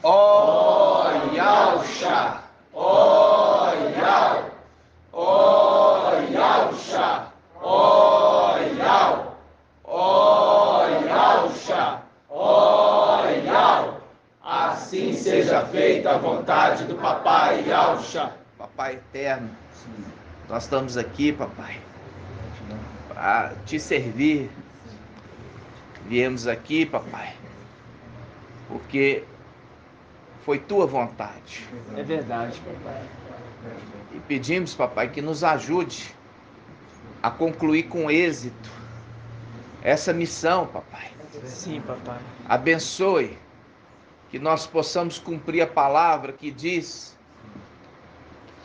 Ó Yahusha, ó Yah, ó Yahusha, ó Yah, ó Yahusha, ó Yah. Assim seja feita a vontade do Papai Yahusha. Papai eterno, nós estamos aqui, papai, para te servir. Viemos aqui, papai, porque foi tua vontade. É verdade, papai. E pedimos, papai, que nos ajude a concluir com êxito essa missão, papai. Sim, papai. Abençoe que nós possamos cumprir a palavra que diz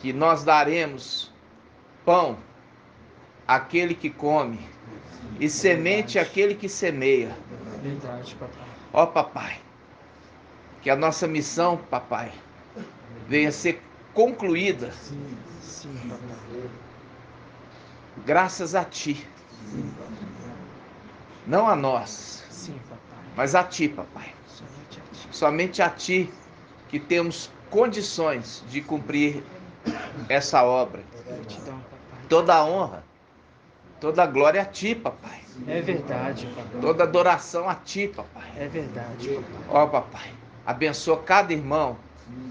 que nós daremos pão àquele que come e semente àquele que semeia. Verdade, papai. Ó, papai, que a nossa missão, papai, venha a ser concluída. Sim, papai. Graças a ti. Não a nós, Sim, papai. mas a ti, papai. Somente a ti. Somente a ti que temos condições de cumprir essa obra. Gratidão, papai. Toda a honra, toda a glória a ti, papai. É verdade, papai. Toda adoração a ti, papai. É verdade, papai. Ó, papai, abençoa cada irmão,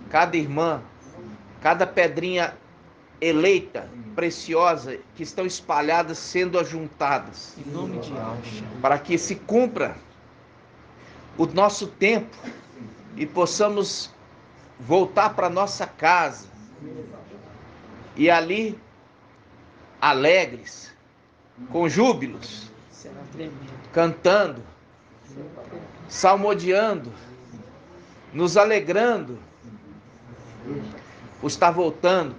cada irmã, cada pedrinha eleita, preciosa, que estão espalhadas, sendo ajuntadas, Em nome de Yahusha. para que se cumpra o nosso tempo e possamos voltar para nossa casa e ali, alegres, com júbilos, Será tremendo. cantando, salmodiando, nos alegrando por estar voltando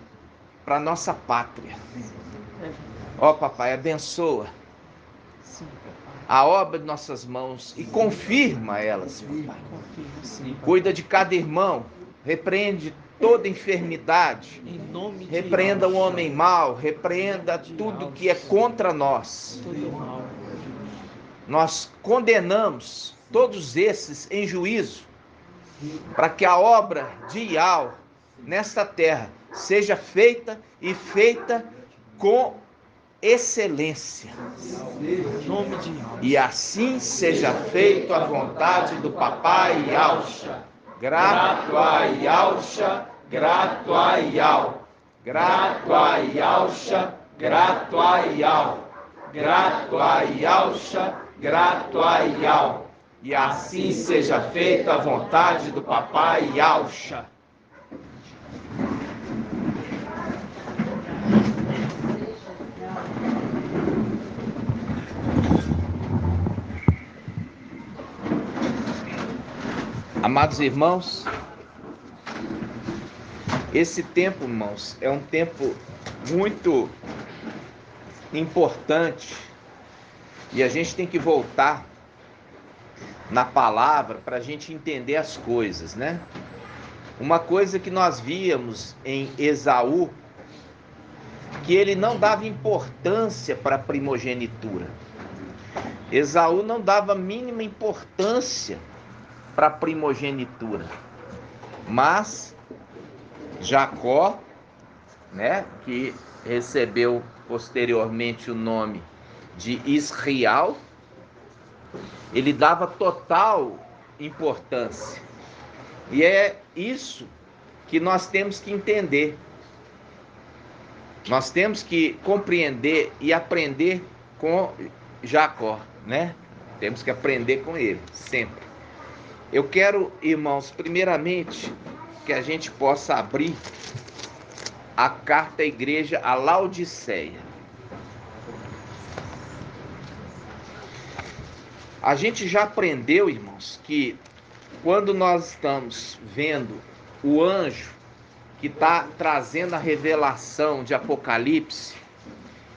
para nossa pátria. É verdade. Ó, papai, abençoa Sim, papai. a obra de nossas mãos e confirma elas, papai. Confirmo, sim, papai. Cuida de cada irmão, repreende toda enfermidade, Em nome de repreenda o Yahusha. homem mau, repreenda tudo que é contra nós. Todo mal. Nós condenamos todos esses em juízo, para que a obra de Yahweh nesta terra seja feita e feita com excelência. Em nome de Yahusha. E assim seja feito a vontade do Papai Yahusha. Grato a Yahusha, grato a Yahweh. Grato a Yahusha, grato a Yahweh. Grato a Yahusha, grato a Yahweh. E assim seja feita a vontade do Papai Yahusha. Amados irmãos, esse tempo, irmãos, é um tempo muito importante e a gente tem que voltar na palavra para a gente entender as coisas, né? Uma coisa que nós víamos em Esaú, que ele não dava importância para a primogenitura. Esaú não dava a mínima importância para a primogenitura. Mas Jacó, né, que recebeu posteriormente o nome de Israel, ele dava total importância. E é isso que nós temos que entender. Nós temos que compreender e aprender com Jacó, né? Temos que aprender com ele, sempre. Eu quero, irmãos, primeiramente, que a gente possa abrir a carta à igreja a Laodiceia. A gente já aprendeu, irmãos, que quando nós estamos vendo o anjo que está trazendo a revelação de Apocalipse,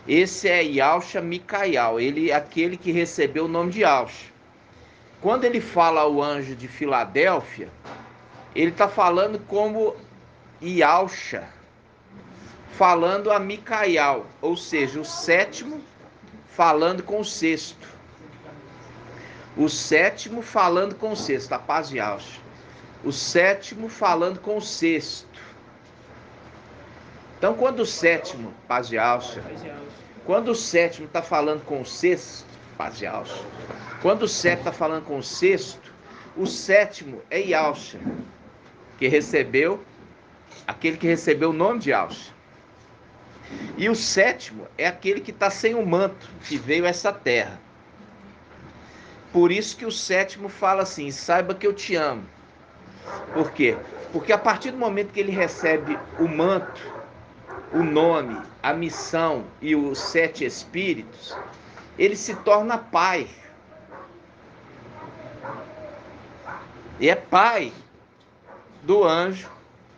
esse é Yahusha Micael, ele é aquele que recebeu o nome de Yahusha. Quando ele fala ao anjo de Filadélfia, ele está falando como Yahusha, falando a Micael, ou seja, o sétimo falando com o sexto. O sétimo falando com o sexto, a paz de Yahusha. o sétimo falando com o sexto. Então, quando o sétimo, paz de Alcha, quando o sétimo está falando com o sexto, paz de Alcha, quando o sétimo está falando com o sétimo é Yalcha, que recebeu, aquele que recebeu o nome de Yalcha. E o sétimo é aquele que está sem o manto, que veio a essa terra. Por isso que o sétimo fala assim: saiba que eu te amo. Por quê? Porque a partir do momento que ele recebe o manto, o nome, a missão e os 7 espíritos, ele se torna pai. E é pai do anjo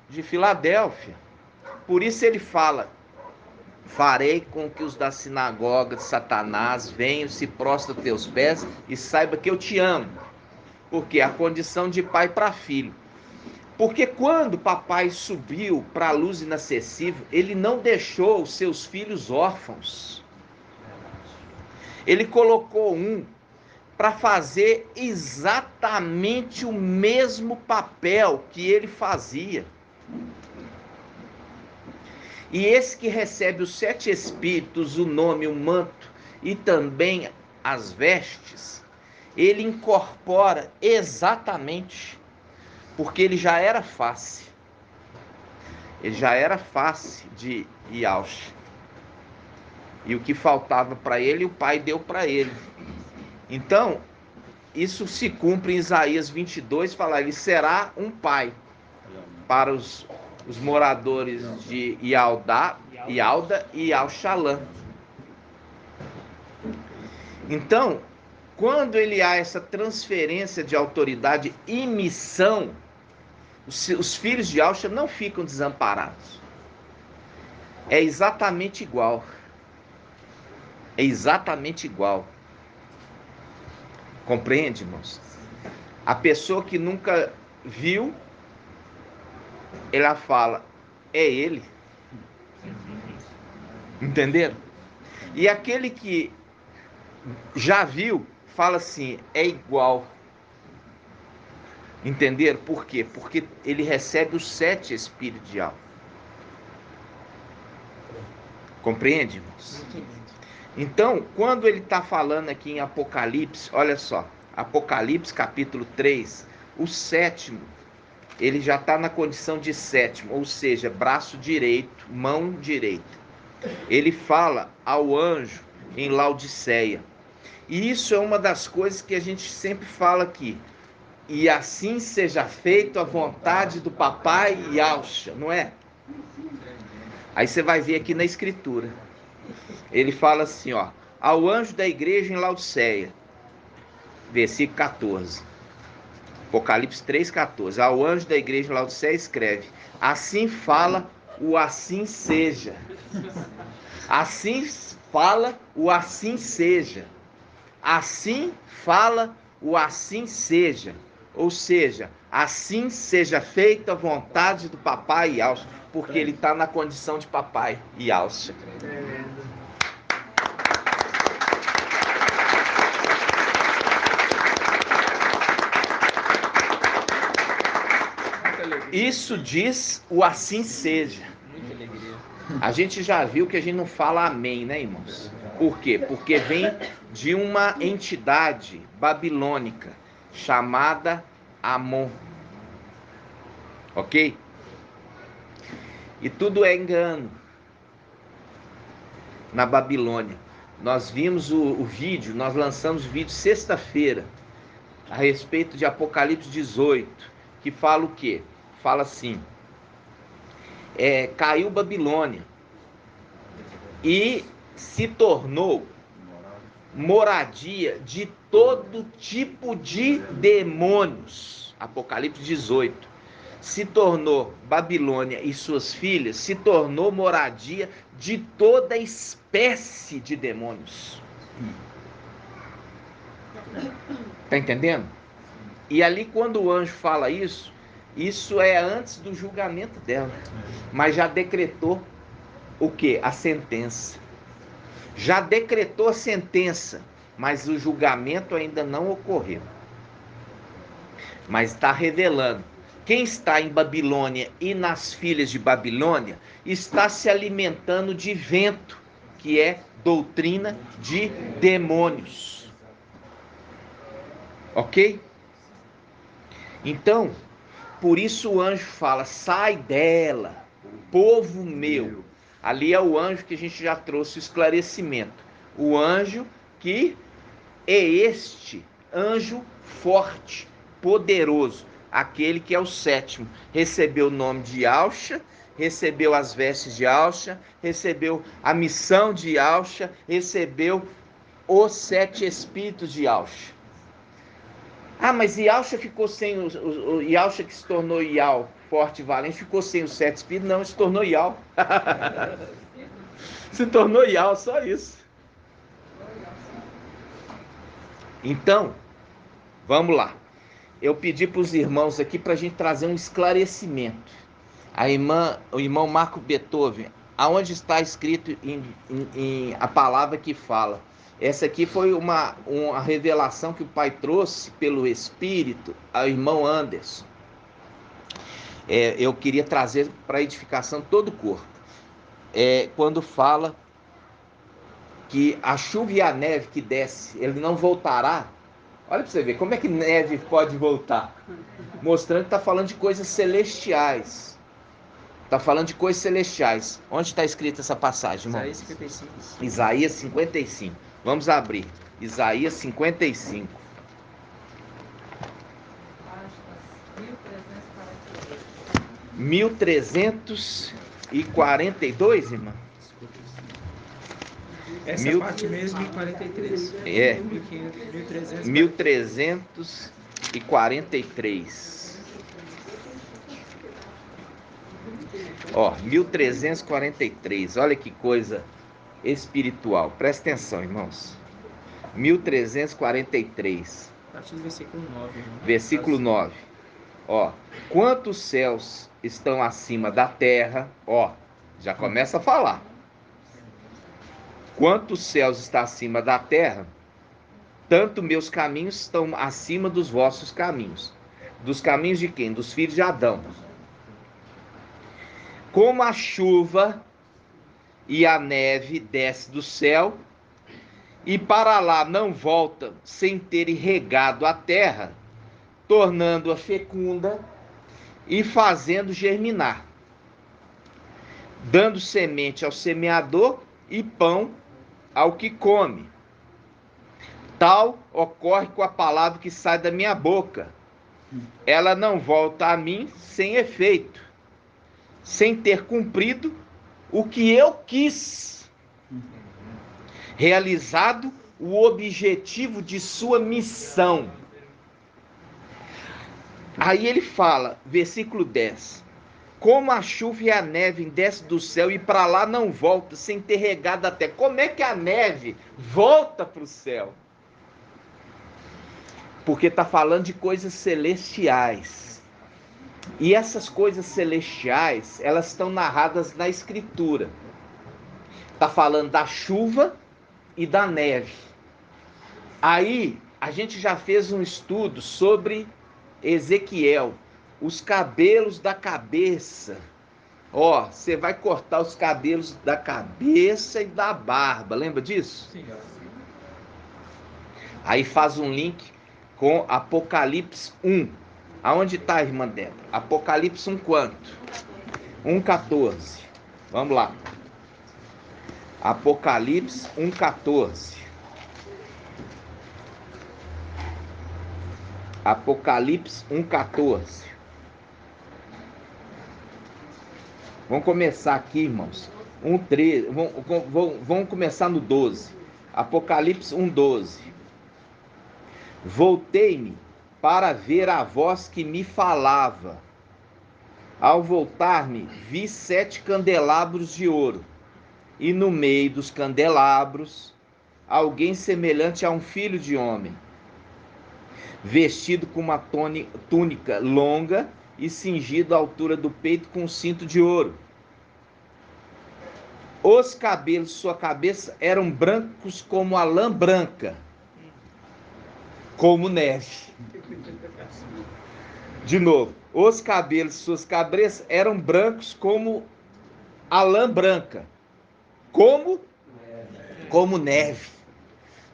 de Filadélfia. Por isso ele fala: farei com que os da sinagoga de Satanás venham, se prostem a teus pés e saiba que eu te amo. Porque a condição de pai para filho. Porque quando papai subiu para a luz inacessível, ele não deixou os seus filhos órfãos. Ele colocou um para fazer exatamente o mesmo papel que ele fazia. E esse que recebe os 7 espíritos, o nome, o manto e também as vestes, ele incorpora exatamente, porque ele já era face. Ele já era face de Yalcha. E o que faltava para ele, o pai deu para ele. Então, isso se cumpre em Isaías 22, fala: ele será um pai para os moradores de Yalda e Yalchalã. Então, quando ele há essa transferência de autoridade e missão, os filhos de Yalcha não ficam desamparados. É exatamente igual. É exatamente igual. Compreende, irmãos? A pessoa que nunca viu, ela fala: é ele. Entenderam? E aquele que já viu, fala assim: é igual. Entenderam? Por quê? Porque ele recebe os 7 espíritos de alma. Compreende, irmãos? Então, quando ele está falando aqui em Apocalipse, olha só, Apocalipse capítulo 3, o sétimo, ele já está na condição de sétimo, ou seja, braço direito, mão direita. Ele fala ao anjo em Laodiceia. E isso é uma das coisas que a gente sempre fala aqui. E assim seja feito a vontade do papai Yalcha, não é? Aí você vai ver aqui na escritura. Ele fala assim, ó: ao anjo da igreja em Laodiceia, versículo 14. Apocalipse 3,14. Ao anjo da igreja em Laodiceia escreve: assim fala o assim seja. Assim fala o assim seja. Assim fala o assim seja. Ou seja, assim seja feita a vontade do papai Yalcha, porque ele está na condição de papai Yalcha. Isso diz o assim seja. Muita alegria. A gente já viu que a gente não fala amém, né, irmãos? Por quê? Porque vem de uma entidade babilônica chamada Amon. Ok? E tudo é engano na Babilônia. Nós vimos o vídeo, nós lançamos o vídeo sexta-feira a respeito de Apocalipse 18, que fala o quê? Fala assim: caiu Babilônia e se tornou moradia de todo tipo de demônios. Apocalipse 18. Se tornou Babilônia e suas filhas, se tornou moradia de toda espécie de demônios. Tá entendendo? E ali quando o anjo fala isso, isso é antes do julgamento dela. Mas já decretou o quê? A sentença. Já decretou a sentença, mas o julgamento ainda não ocorreu. Mas está revelando Quem está em Babilônia e nas filhas de Babilônia está se alimentando de vento, que é doutrina de demônios. Ok? Então, por isso o anjo fala: sai dela, povo meu. Ali é o anjo que a gente já trouxe o esclarecimento. O anjo que é este anjo forte, poderoso, aquele que é o sétimo. Recebeu o nome de Yahshua, recebeu as vestes de Yahshua, recebeu a missão de Yahshua, recebeu os 7 espíritos de Yahshua. Ah, mas Yahshua ficou sem o Yahshua que se tornou Yah, forte e valente, ficou sem os 7 espíritos? Não, se tornou Yah. Se tornou Yah, só isso. Então, vamos lá. Eu pedi para os irmãos aqui para a gente trazer um esclarecimento. O irmão Marco Beethoven, aonde está escrito a palavra que fala? Essa aqui foi uma revelação que o Pai trouxe pelo Espírito ao irmão Anderson. Eu queria trazer para a edificação todo o corpo. Quando fala que a chuva e a neve que desce, ele não voltará. Olha para você ver, como é que neve pode voltar? Mostrando que está falando de coisas celestiais. Está falando de coisas celestiais. Onde está escrita essa passagem, irmão? Isaías 55. Isaías 55. Vamos abrir. Isaías 55. 1342, irmão? Essa parte mesmo em 43. 1343. Ó, 1343. Olha que coisa espiritual. Presta atenção, irmãos. 1343. A partir do versículo 9. Irmão. Versículo 9. Ó, quantos céus estão acima da terra? Ó, já começa a falar. Quantos céus está acima da terra, tanto meus caminhos estão acima dos vossos caminhos. Dos caminhos de quem? Dos filhos de Adão. Como a chuva e a neve desce do céu, e para lá não volta sem ter regado a terra, tornando-a fecunda e fazendo germinar, dando semente ao semeador e pão ao que come. Tal ocorre com a palavra que sai da minha boca. Ela não volta a mim sem efeito, sem ter cumprido o que eu quis, realizado o objetivo de sua missão. Aí ele fala, versículo 10. Como a chuva e a neve desce do céu e para lá não volta sem ter regado a terra. Como é que a neve volta para o céu? Porque está falando de coisas celestiais. E essas coisas celestiais, elas estão narradas na Escritura. Está falando da chuva e da neve. Aí, a gente já fez um estudo sobre Ezequiel. Os cabelos da cabeça. Ó, você vai cortar os cabelos da cabeça e da barba. Lembra disso? Sim. Aí faz um link com Apocalipse 1. Aonde está, irmã Débora? Apocalipse 1 quanto? 1:14. Vamos lá. Apocalipse 1:14. Apocalipse 1:14. Vamos começar aqui, irmãos. 1:13. Vamos começar no 12. Apocalipse 1:12. Voltei-me para ver a voz que me falava. Ao voltar-me, vi 7 candelabros de ouro, e no meio dos candelabros, alguém semelhante a um filho de homem, vestido com uma túnica longa e cingido à altura do peito com um cinto de ouro. Os cabelos de sua cabeça eram brancos como a lã branca, como neve. De novo, os cabelos de suas cabeças eram brancos como a lã branca, como neve,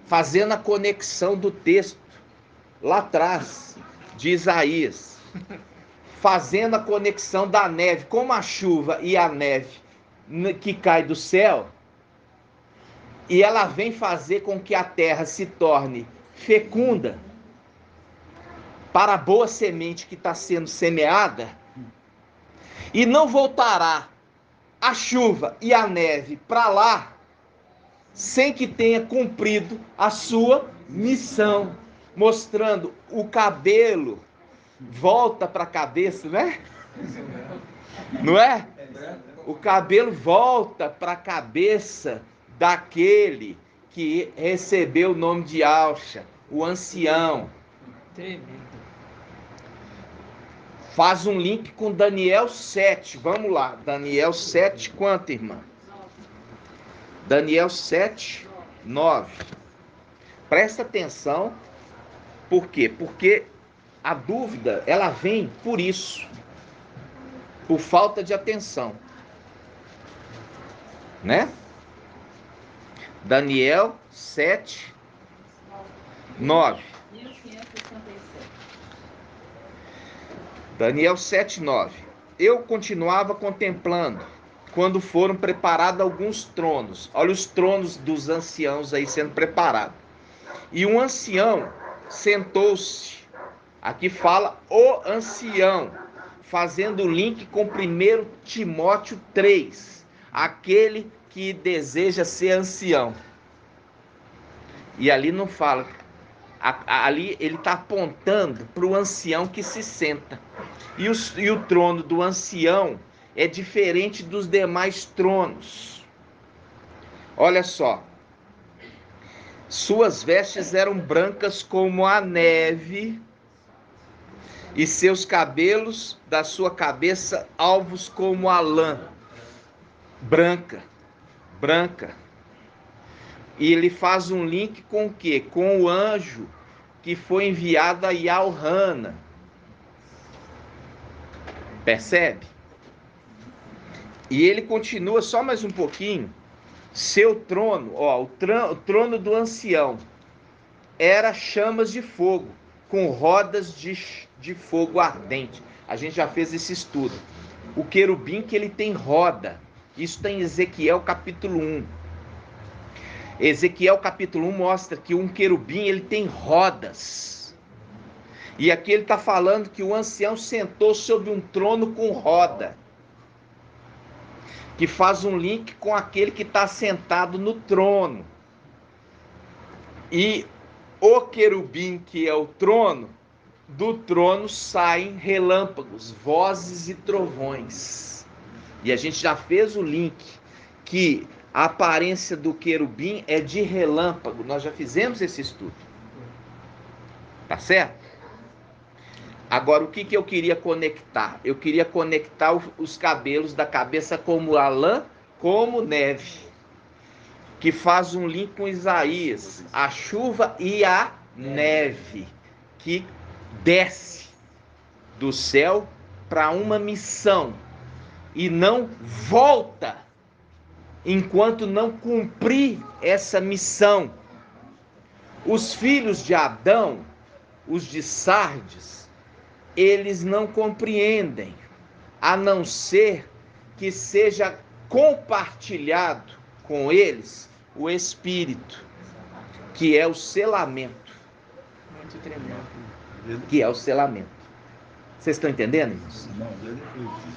fazendo a conexão do texto lá atrás de Isaías, fazendo a conexão da neve, como a chuva e a neve que cai do céu, e ela vem fazer com que a terra se torne fecunda para a boa semente que está sendo semeada, e não voltará a chuva e a neve para lá sem que tenha cumprido a sua missão, mostrando o cabelo volta para a cabeça, né? Não é? O cabelo volta para a cabeça daquele que recebeu o nome de Alcha, o ancião. Tremendo. Faz um link com Daniel 7. Vamos lá. Daniel 7, quanto, irmã? Daniel 7, 9. Presta atenção. Por quê? Porque a dúvida, ela vem por isso. Por falta de atenção. Né? Daniel 7, 9. Daniel 7, 9. Eu continuava contemplando quando foram preparados alguns tronos. Olha os tronos dos anciãos aí sendo preparados. E um ancião sentou-se. Aqui fala o ancião, fazendo o link com 1 Timóteo 3. Aquele que deseja ser ancião. E ali não fala. Ali ele está apontando para o ancião que se senta. E o trono do ancião é diferente dos demais tronos. Olha só. Suas vestes eram brancas como a neve, e seus cabelos da sua cabeça alvos como a lã. Branca. E ele faz um link com o quê? Com o anjo que foi enviado a Yalhana. Percebe? E ele continua só mais um pouquinho. Seu trono, ó, o trono do ancião era chamas de fogo, com rodas de fogo ardente. A gente já fez esse estudo. O querubim que ele tem roda. Isso está em Ezequiel capítulo 1. Ezequiel capítulo 1 mostra que um querubim ele tem rodas. E aqui ele está falando que o ancião sentou sobre um trono com roda, que faz um link com aquele que está sentado no trono. E o querubim, que é o trono, do trono saem relâmpagos, vozes e trovões. E a gente já fez o link que a aparência do querubim é de relâmpago. Nós já fizemos esse estudo. Tá certo? Agora, o que eu queria conectar? Eu queria conectar os cabelos da cabeça como a lã, como neve. Que faz um link com Isaías. A chuva e a neve. Que desce do céu para uma missão. E não volta enquanto não cumprir essa missão. Os filhos de Adão, os de Sardes, eles não compreendem, a não ser que seja compartilhado com eles o Espírito, que é o selamento. Muito tremendo. Que é o selamento. Vocês estão entendendo, irmãos? Não, desde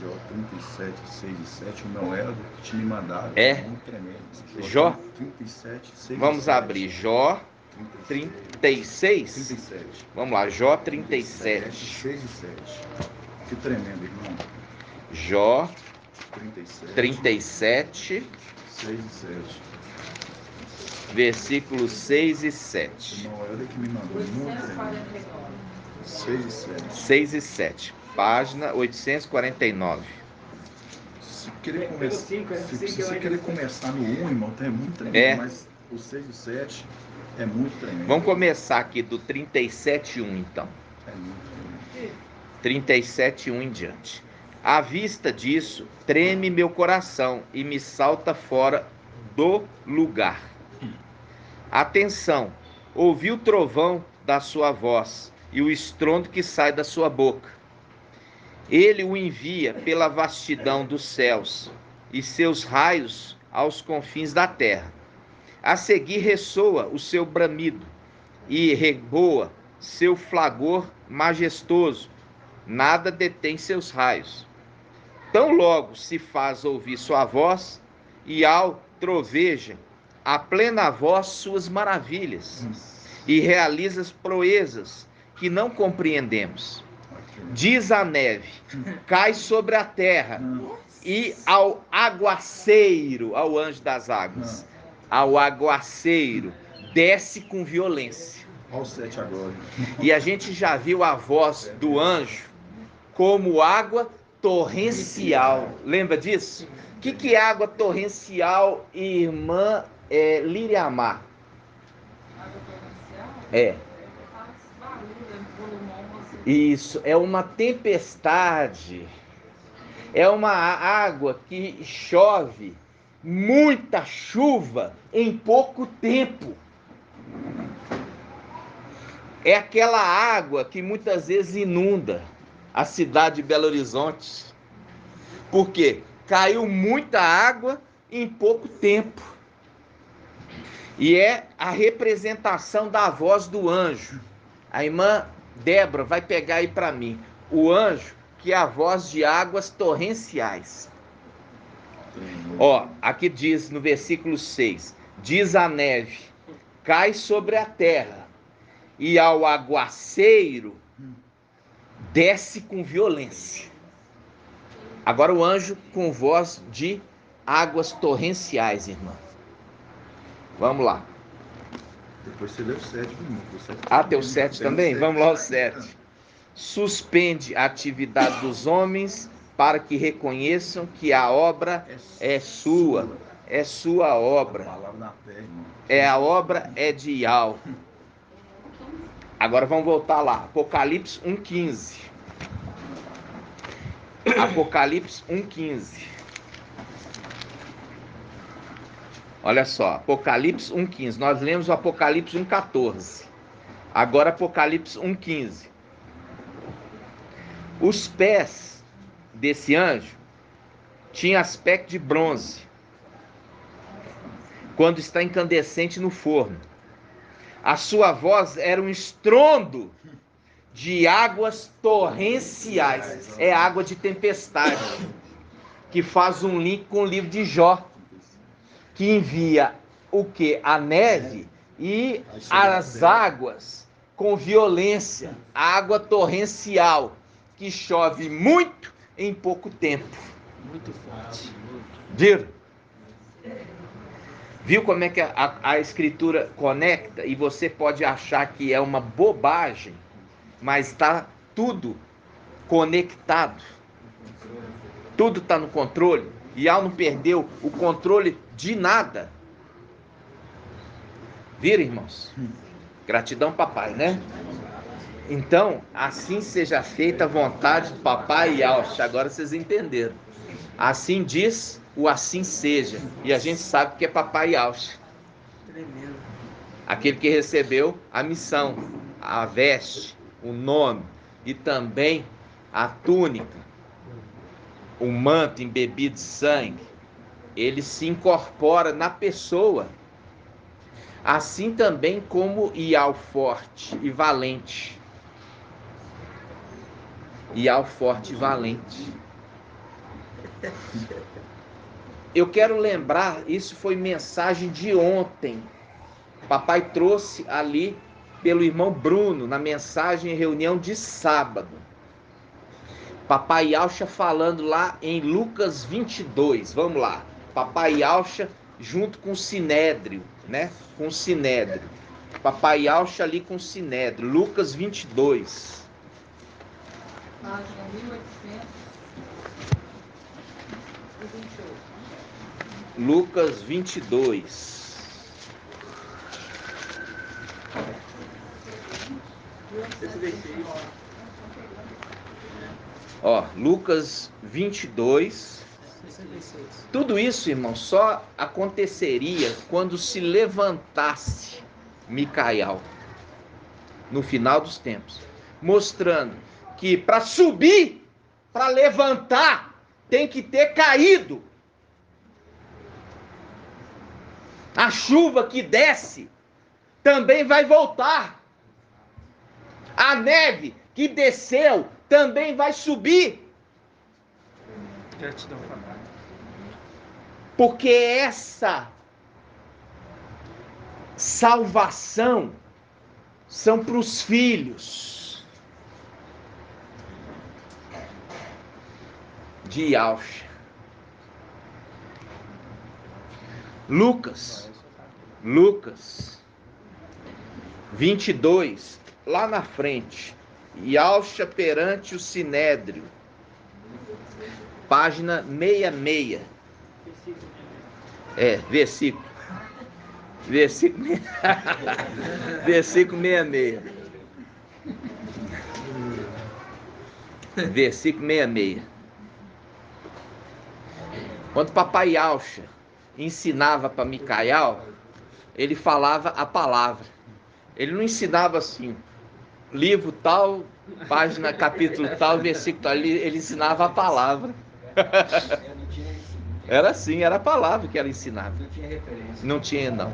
Jó 37, 6 e 7, o meu era do que tinha me mandado. É? Muito tremendo. Jó 37, 6 Vamos e 7. abrir Jó 36. 37. Vamos lá, Jó 37. 6 e 7. Que tremendo, irmão. Jó 37. 37, 6 e 7. versículos 6 e 7. O meu era que me mandou. Muito tremendo. 6 e 7. 6 e 7. Página 849. Se querer começar no 1, irmão, tá, é muito tremendo. É. Mas o 6 e 7 é muito tremendo. Vamos começar aqui do 37:1, então. É muito tremendo. 37, 1 em diante. À vista disso, treme meu coração e me salta fora do lugar. Atenção, ouvi o trovão da sua voz e o estrondo que sai da sua boca. Ele o envia pela vastidão dos céus e seus raios aos confins da terra. A seguir ressoa o seu bramido e reboa seu flagor majestoso. Nada detém seus raios. Tão logo se faz ouvir sua voz e ao troveja a plena voz suas maravilhas e realiza as proezas que não compreendemos. Diz a neve, cai sobre a terra, e ao aguaceiro, ao anjo das águas, ao aguaceiro, desce com violência. Olha o 7 agora. E a gente já viu a voz do anjo como água torrencial. Lembra disso? O que é água torrencial, irmã Liriamar? Água torrencial? É. Faz barulho, volumoso. Isso, é uma tempestade. É uma água que chove, muita chuva em pouco tempo. É aquela água que muitas vezes inunda a cidade de Belo Horizonte. Por quê? Caiu muita água em pouco tempo. E é a representação da voz do anjo. A irmã Débora vai pegar aí para mim. O anjo, que é a voz de águas torrenciais. Ó, aqui diz no versículo 6. Diz a neve, cai sobre a terra, e ao aguaceiro desce com violência. Agora o anjo com voz de águas torrenciais, irmã. Vamos lá. Depois você lê o 7, irmão. Ah, tem o 7 também? Vamos lá, o 7. Suspende a atividade dos homens para que reconheçam que a obra é sua. É sua obra. A obra é de Yahweh. Agora vamos voltar lá. Apocalipse 1,15. Apocalipse 1,15. Olha só, Apocalipse 1,15. Nós lemos o Apocalipse 1,14. Agora Apocalipse 1,15. Os pés desse anjo tinham aspecto de bronze, quando está incandescente no forno. A sua voz era um estrondo de águas torrenciais. É água de tempestade, que faz um link com o livro de Jó, que envia o que? A neve e as águas com violência. Água torrencial, que chove muito em pouco tempo. Muito forte. Viram? Viu como é que a escritura conecta? E você pode achar que é uma bobagem, mas está tudo conectado. Tudo está no controle. E Yahweh não perdeu o controle de nada. Viram, irmãos? Gratidão, papai, né? Então, assim seja feita a vontade do papai Yahweh. Agora vocês entenderam. Assim diz o assim seja. E a gente sabe que é papai Yahweh. Tremendo. Aquele que recebeu a missão, a veste, o nome e também a túnica, o manto embebido de sangue. Ele se incorpora na pessoa. Assim também como Yahweh forte e valente. Yahweh forte e valente. Eu quero lembrar, isso foi mensagem de ontem. Papai trouxe ali pelo irmão Bruno, na mensagem em reunião de sábado. Papai Yahweh falando lá em Lucas 22. Vamos lá. Papai Yahweh junto com o Sinédrio, né? Com o Sinédrio. Papai Yahweh ali com o Sinédrio. Lucas 22. Página 1828. Lucas 22. Ó, Lucas 22. 66. Tudo isso, irmão, só aconteceria quando se levantasse Micael no final dos tempos, mostrando que para subir, para levantar, tem que ter caído. A chuva que desce também vai voltar. A neve que desceu também vai subir. Gratidão, Papai. Porque essa salvação são para os filhos de Yahshua. Lucas 22, lá na frente. Yahshua perante o Sinédrio. Página 66. Versículo 66. Versículo 66. Quando papai Yahshua ensinava para Micael, ele falava a palavra. Ele não ensinava assim, livro tal, página, capítulo tal, versículo tal. Ele ensinava a palavra. Era assim, era a palavra que ela ensinava. Não tinha referência. Não tinha, não.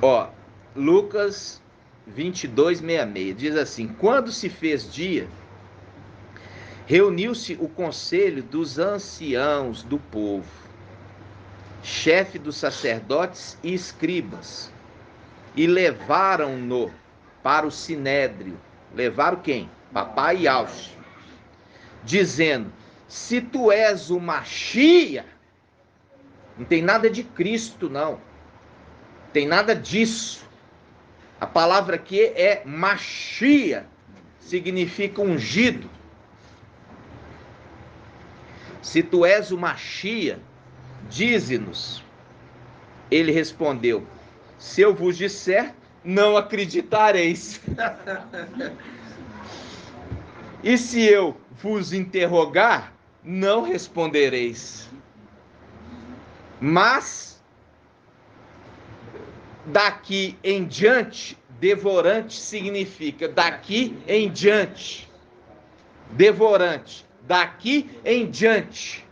Ó, Lucas 22, 66, diz assim: quando se fez dia, reuniu-se o conselho dos anciãos do povo, chefe dos sacerdotes e escribas, e levaram-no para o sinédrio. Levaram quem? Papai Yahshua, dizendo: se tu és o Machia, não tem nada de Cristo, não. Tem nada disso. A palavra aqui é Machia, significa ungido. Se tu és o Machia, dize-nos. Ele respondeu: se eu vos disser, não acreditareis. E se eu vos interrogar, não respondereis. Mas daqui em diante, devorante significa daqui em diante. Devorante, daqui em diante.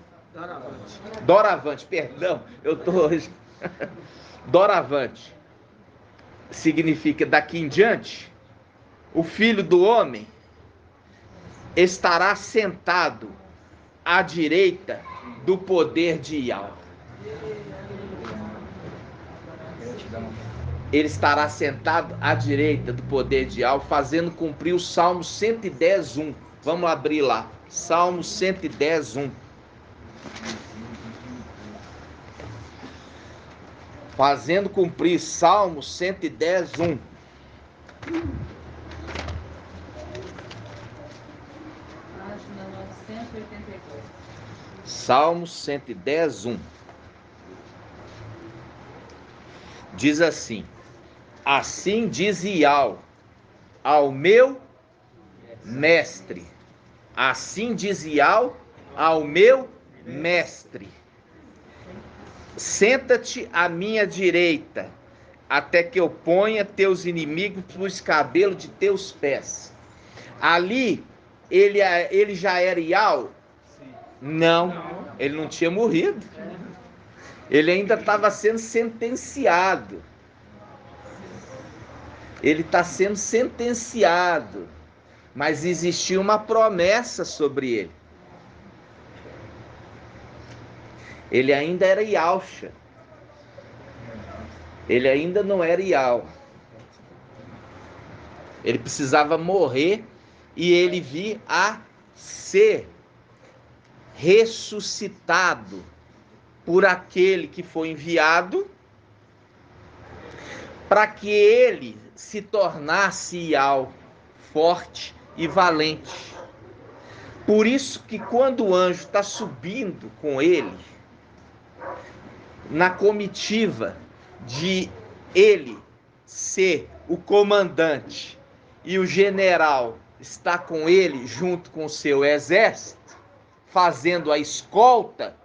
Doravante, perdão, eu tô hoje. Doravante significa daqui em diante. O Filho do Homem estará sentado à direita do poder de Yahweh. Ele estará sentado à direita do poder de Yahweh, fazendo cumprir o Salmo 110, 1. Vamos abrir lá. Salmo 110, 1. Fazendo cumprir Salmo 110, 1. Página 982. Salmo 110, 1. Diz assim: assim diz Yahweh ao meu mestre. Assim diz Yahweh ao meu mestre: senta-te à minha direita, até que eu ponha teus inimigos por escabelo de teus pés. Ali, ele já era Yahweh? Não, ele não tinha morrido. Ele ainda estava sendo sentenciado. Ele está sendo sentenciado. Mas existia uma promessa sobre ele. Ele ainda era Yahshua. Ele ainda não era Yahweh. Ele precisava morrer e ele vir a ser ressuscitado por aquele que foi enviado, para que ele se tornasse Yahweh, forte e valente. Por isso que quando o anjo está subindo com ele, na comitiva de ele ser o comandante e o general está com ele junto com o seu exército, fazendo a escolta,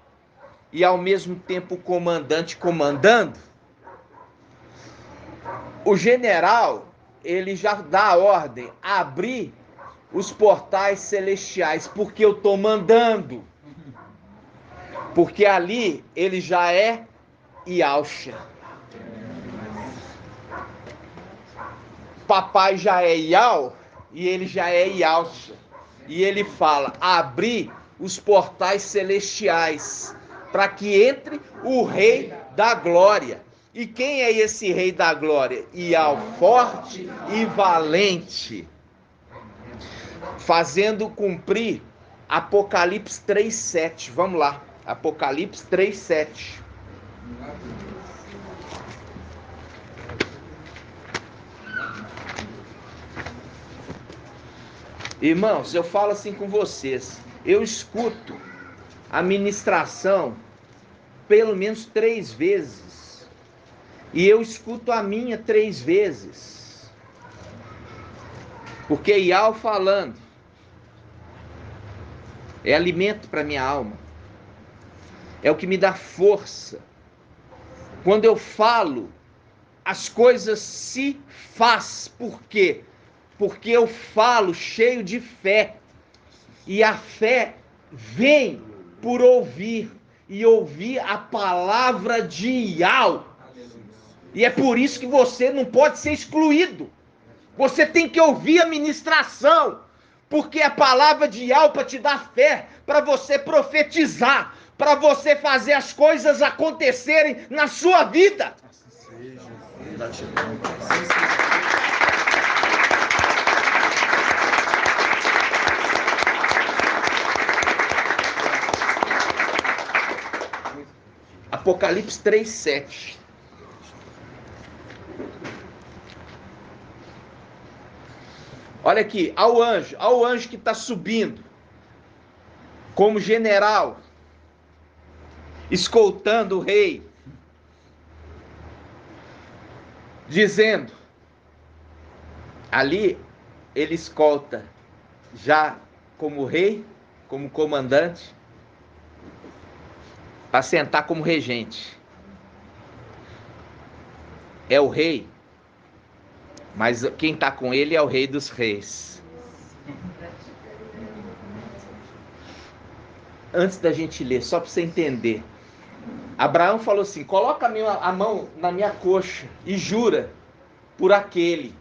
e ao mesmo tempo o comandante comandando, o general, ele já dá a ordem, abrir os portais celestiais, porque eu estou mandando. Porque ali ele já é Yahshua. Papai já é Yahweh e ele já é Yahshua. E ele fala, abrir os portais celestiais, para que entre o Rei da Glória. E quem é esse Rei da Glória? Yahweh, forte e valente, fazendo cumprir Apocalipse 3:7. Vamos lá, Apocalipse 3:7. Irmãos, eu falo assim com vocês, eu escuto a ministração pelo menos 3 vezes, e eu escuto a minha 3 vezes, porque Yahweh falando é alimento para minha alma, é o que me dá força. Quando eu falo, as coisas se faz. Por quê? Porque eu falo cheio de fé, e a fé vem por ouvir, e ouvir a palavra de Yahweh. E é por isso que você não pode ser excluído. Você tem que ouvir a ministração, porque a palavra de Yahweh para te dar fé, para você profetizar, para você fazer as coisas acontecerem na sua vida. Apocalipse 3:7. Olha aqui, ao anjo que está subindo como general, escoltando o rei, dizendo, ali ele escolta já como rei, como comandante, para sentar como regente. É o rei, mas quem está com ele é o Rei dos Reis. Antes da gente ler, só para você entender, Abraão falou assim, coloca a mão na minha coxa e jura por aquele.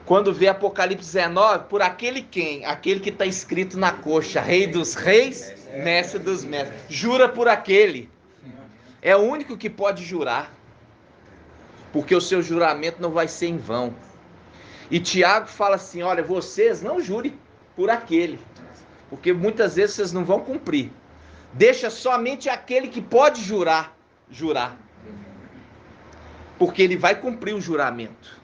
Quando vê Apocalipse 19, por aquele quem? Aquele que está escrito na coxa, Rei dos Reis, Mestre dos Mestres. Jura por aquele. É o único que pode jurar, porque o seu juramento não vai ser em vão. E Tiago fala assim, olha, vocês não jurem por aquele, porque muitas vezes vocês não vão cumprir. Deixa somente aquele que pode jurar, porque ele vai cumprir o juramento.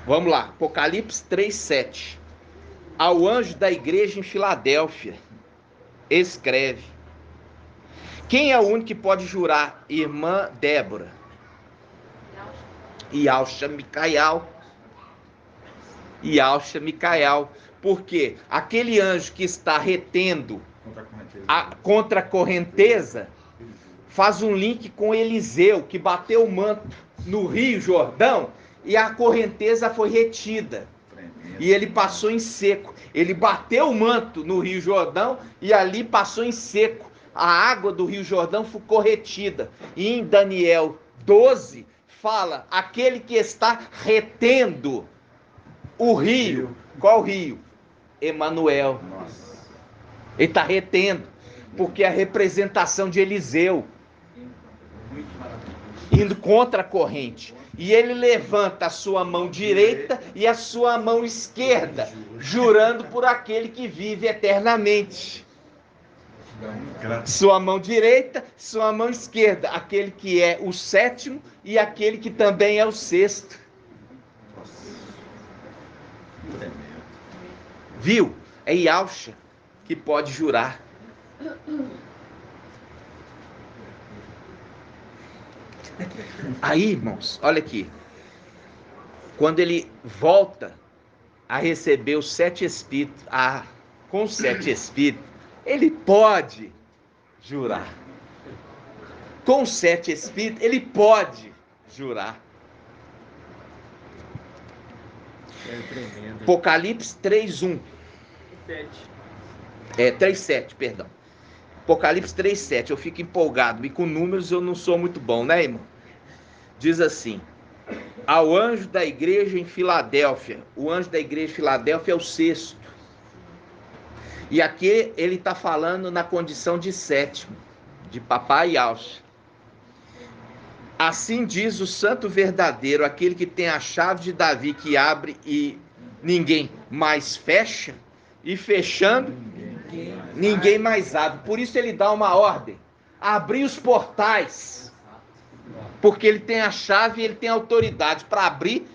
Vamos lá, Apocalipse 3:7. Ao anjo da igreja em Filadélfia, escreve. Quem é o único que pode jurar? Irmã Débora. Yahshua Micael. Por quê? Aquele anjo que está retendo contra a correnteza faz um link com Eliseu, que bateu o manto no Rio Jordão e a correnteza foi retida. E ele passou em seco. Ele bateu o manto no Rio Jordão e ali passou em seco. A água do Rio Jordão ficou retida. E em Daniel 12 fala, aquele que está retendo o rio. Qual rio? Emanuel. Ele está retendo, porque é a representação de Eliseu, indo contra a corrente. E ele levanta a sua mão direita e a sua mão esquerda, jurando por aquele que vive eternamente. Sua mão direita, sua mão esquerda, aquele que é o sétimo e aquele que também é o sexto. Viu? É Yahshua que pode jurar. Aí, irmãos, olha aqui. quando ele volta a receber os 7 espíritos, com os 7 espíritos, ele pode jurar. Com os 7 espíritos, ele pode jurar. É tremendo. Apocalipse 3:1. 3:7, perdão. Apocalipse 3:7. Eu fico empolgado, e com números eu não sou muito bom, né, irmão? Diz assim: ao anjo da igreja em Filadélfia. O anjo da igreja de Filadélfia é o 6º. E aqui ele está falando na condição de 7º, de papai Yaush. Assim diz o santo verdadeiro, aquele que tem a chave de Davi, que abre e ninguém mais fecha, e fechando, ninguém mais abre. Por isso ele dá uma ordem: abrir os portais. Porque ele tem a chave e ele tem a autoridade para abrir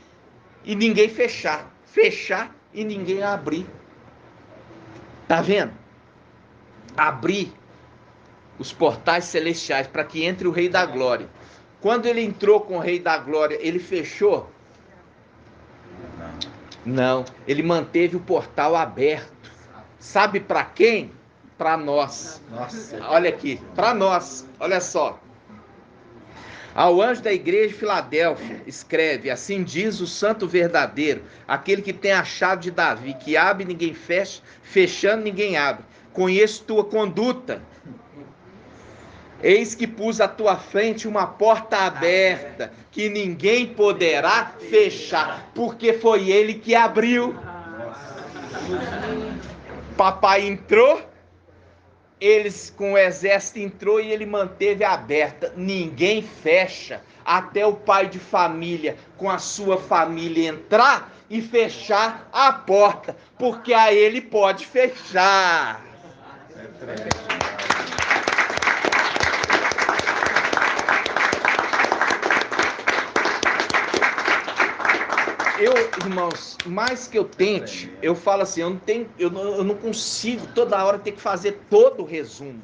e ninguém fechar. Fechar e ninguém abrir. Tá vendo? Abrir os portais celestiais para que entre o Rei da Glória. Quando ele entrou com o Rei da Glória, ele fechou? Não, ele manteve o portal aberto. Sabe para quem? Para nós. Nossa. Olha aqui, para nós. Olha só. Ao anjo da igreja de Filadélfia, escreve: assim diz o santo verdadeiro, aquele que tem a chave de Davi, que abre e ninguém fecha, fechando ninguém abre. Conheço tua conduta. Eis que pus à tua frente uma porta aberta, que ninguém poderá fechar, porque foi ele que abriu. Papai entrou, eles com o exército entrou e ele manteve aberta. Ninguém fecha, até o pai de família com a sua família entrar e fechar a porta, porque a ele pode fechar. Irmãos, mais que eu tente, eu falo assim, eu não consigo toda hora ter que fazer todo o resumo.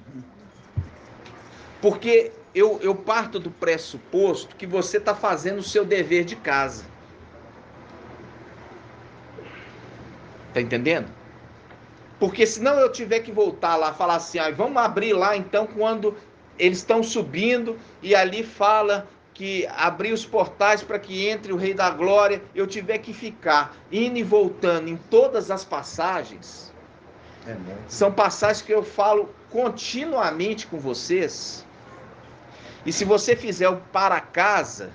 Porque eu parto do pressuposto que você está fazendo o seu dever de casa. Tá entendendo? Porque senão eu tiver que voltar lá, falar assim, vamos abrir lá então quando eles estão subindo e ali fala que abrir os portais para que entre o Rei da Glória, eu tiver que ficar indo e voltando em todas as passagens. São passagens que eu falo continuamente com vocês. E se você fizer o para casa,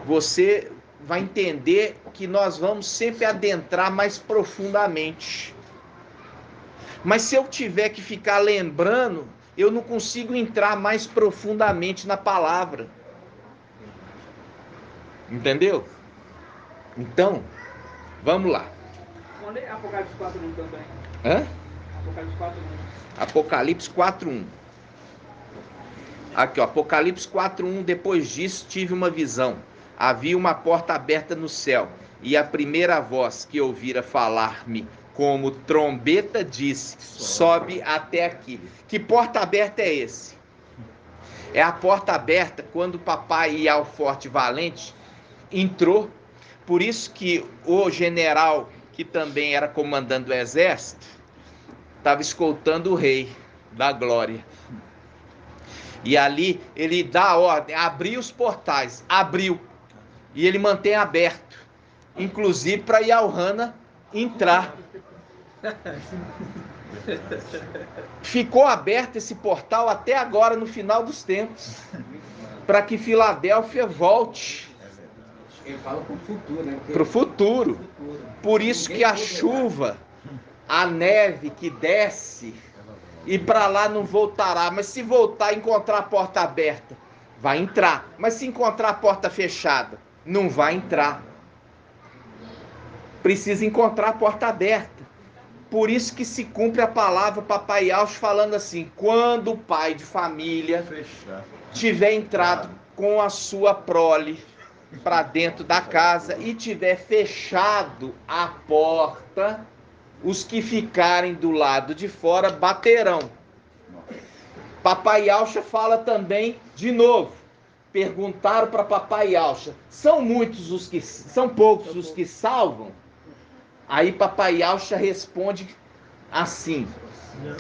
você vai entender que nós vamos sempre adentrar mais profundamente. Mas se eu tiver que ficar lembrando, eu não consigo entrar mais profundamente na palavra. Entendeu? Então, vamos lá. Onde é Apocalipse 4:1 também? Hã? Apocalipse 4:1. Apocalipse 4:1. Aqui, ó, Apocalipse 4:1. Depois disso, tive uma visão. Havia uma porta aberta no céu, e a primeira voz que ouvira falar-me como trombeta disse: sobe até aqui. Que porta aberta é esse? É a porta aberta quando o papai Ialforte Valente entrou. Por isso que o general, que também era comandante do exército, estava escoltando o Rei da Glória. E ali ele dá a ordem, abriu os portais, abriu. E ele mantém aberto, inclusive para Yalhana entrar. Ficou aberto esse portal até agora, no final dos tempos, para que Filadélfia volte. Ele fala para o futuro, né? Para o futuro. Por isso que a chuva, a neve que desce, e para lá não voltará. Mas se voltar e encontrar a porta aberta, vai entrar. Mas se encontrar a porta fechada, não vai entrar. Precisa encontrar a porta aberta. Por isso que se cumpre a palavra Papai Yaush falando assim: quando o pai de família tiver entrado com a sua prole para dentro da casa e tiver fechado a porta, os que ficarem do lado de fora baterão. Papai Yaush fala também de novo: perguntaram para papai Alcha, são poucos os que salvam? Aí papai Alcha responde assim: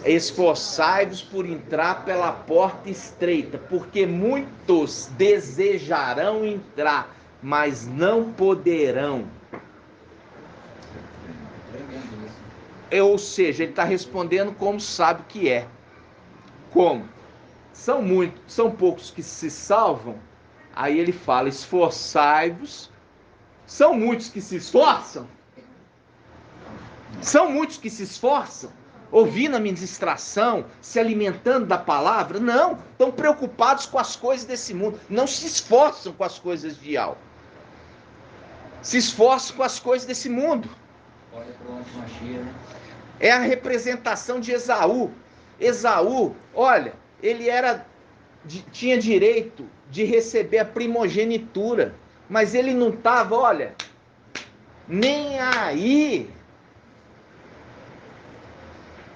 esforçai-vos por entrar pela porta estreita, porque muitos desejarão entrar, mas não poderão. Ou seja, ele está respondendo como sabe que é. Como? São poucos que se salvam. Aí ele fala: esforçai-vos. São muitos que se esforçam? São muitos que se esforçam, ouvindo a ministração, se alimentando da palavra? Não, estão preocupados com as coisas desse mundo, não se esforçam com as coisas de alma, se esforçam com as coisas desse mundo. É a representação de Esaú. Esaú, olha, ele tinha direito de receber a primogenitura, mas ele não estava, olha, nem aí.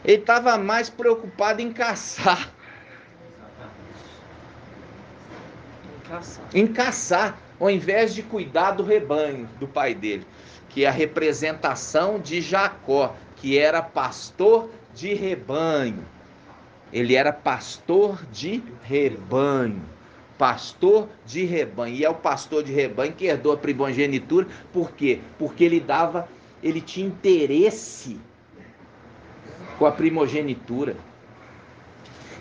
Ele estava mais preocupado em caçar. Em caçar, ao invés de cuidar do rebanho do pai dele, que é a representação de Jacó, que era pastor de rebanho. Ele era pastor de rebanho. Pastor de rebanho. E é o pastor de rebanho que herdou a primogenitura. Por quê? Porque ele tinha interesse com a primogenitura.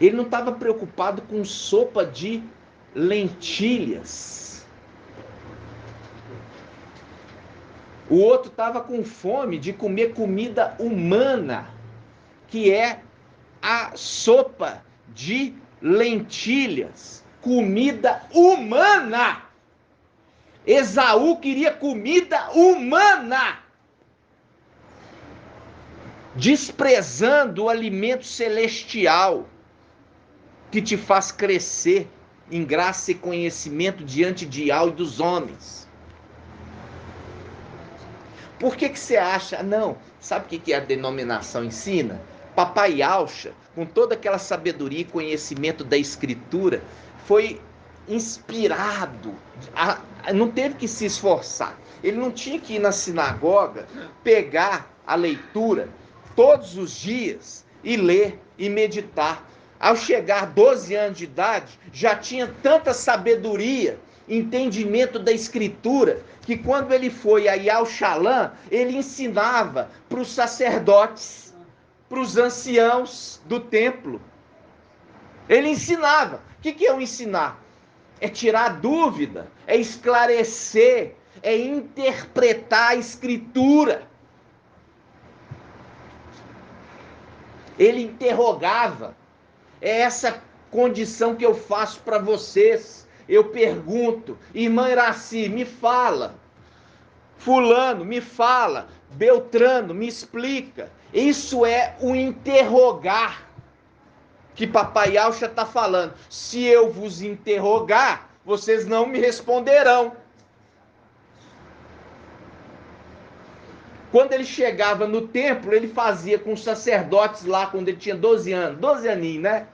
Ele não estava preocupado com sopa de lentilhas. O outro estava com fome de comer comida humana, que é a sopa de lentilhas. Comida humana. Esaú queria comida humana, desprezando o alimento celestial que te faz crescer em graça e conhecimento diante de Yahweh e dos homens. Por que você acha? Não, sabe o que a denominação ensina? Papai Alcha, com toda aquela sabedoria e conhecimento da Escritura, foi inspirado, não teve que se esforçar. Ele não tinha que ir na sinagoga, pegar a leitura todos os dias e ler e meditar. Ao chegar 12 anos de idade, já tinha tanta sabedoria, entendimento da Escritura, que quando ele foi a Yahushalã, ele ensinava para os sacerdotes, para os anciãos do templo. Ele ensinava. O que é o ensinar? É tirar dúvida, é esclarecer, é interpretar a Escritura. Ele interrogava. É essa condição que eu faço para vocês. Eu pergunto: irmã Iraci, me fala. Fulano, me fala. Beltrano, me explica. Isso é o interrogar que papai Alcha está falando. Se eu vos interrogar, vocês não me responderão. Quando ele chegava no templo, ele fazia com os sacerdotes lá, quando ele tinha 12 anos, 12 aninhos, né?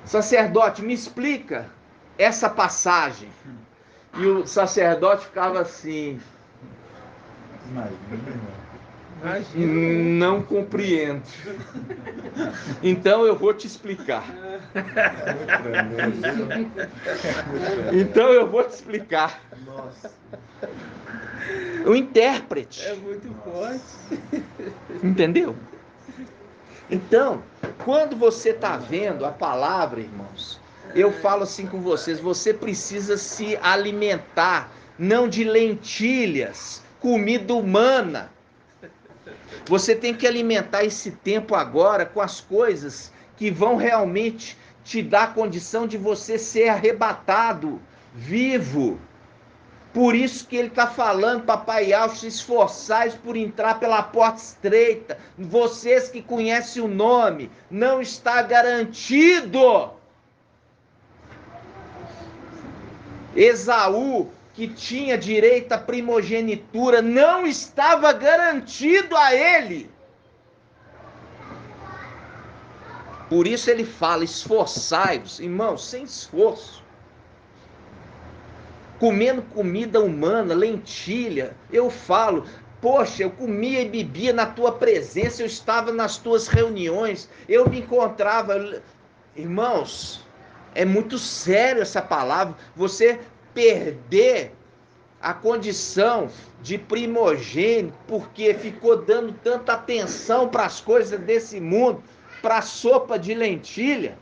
Sacerdote, me explica essa passagem. E o sacerdote ficava assim: não compreendo. Então eu vou te explicar. Então eu vou te explicar. O intérprete. É muito forte. Entendeu? Então, quando você está vendo a palavra, irmãos, eu falo assim com vocês: você precisa se alimentar, não de lentilhas, comida humana. Você tem que alimentar esse tempo agora com as coisas que vão realmente te dar condição de você ser arrebatado, vivo. Por isso que ele está falando, papai Alcha, esforçais por entrar pela porta estreita. Vocês que conhecem o nome, não está garantido. Esaú, que tinha direito à primogenitura, não estava garantido a ele. Por isso ele fala, esforçai-vos, irmãos, sem esforço. Comendo comida humana, lentilha. Eu falo, poxa, eu comia e bebia na tua presença, eu estava nas tuas reuniões, eu me encontrava. Irmãos, é muito sério essa palavra. Você perder a condição de primogênito porque ficou dando tanta atenção para as coisas desse mundo, para a sopa de lentilha.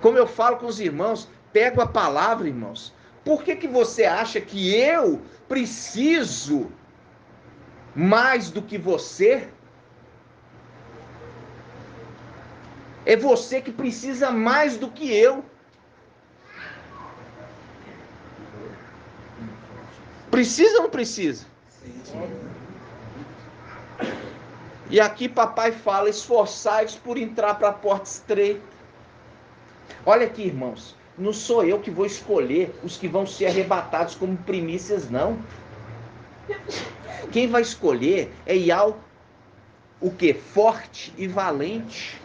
Como eu falo com os irmãos, pego a palavra, irmãos. Por que você acha que eu preciso mais do que você? É você que precisa mais do que eu. Precisa ou não precisa? E aqui papai fala, esforçai-vos por entrar para a porta estreita. Olha aqui, irmãos, não sou eu que vou escolher os que vão ser arrebatados como primícias, não. Quem vai escolher é Iau, o quê? Forte e valente.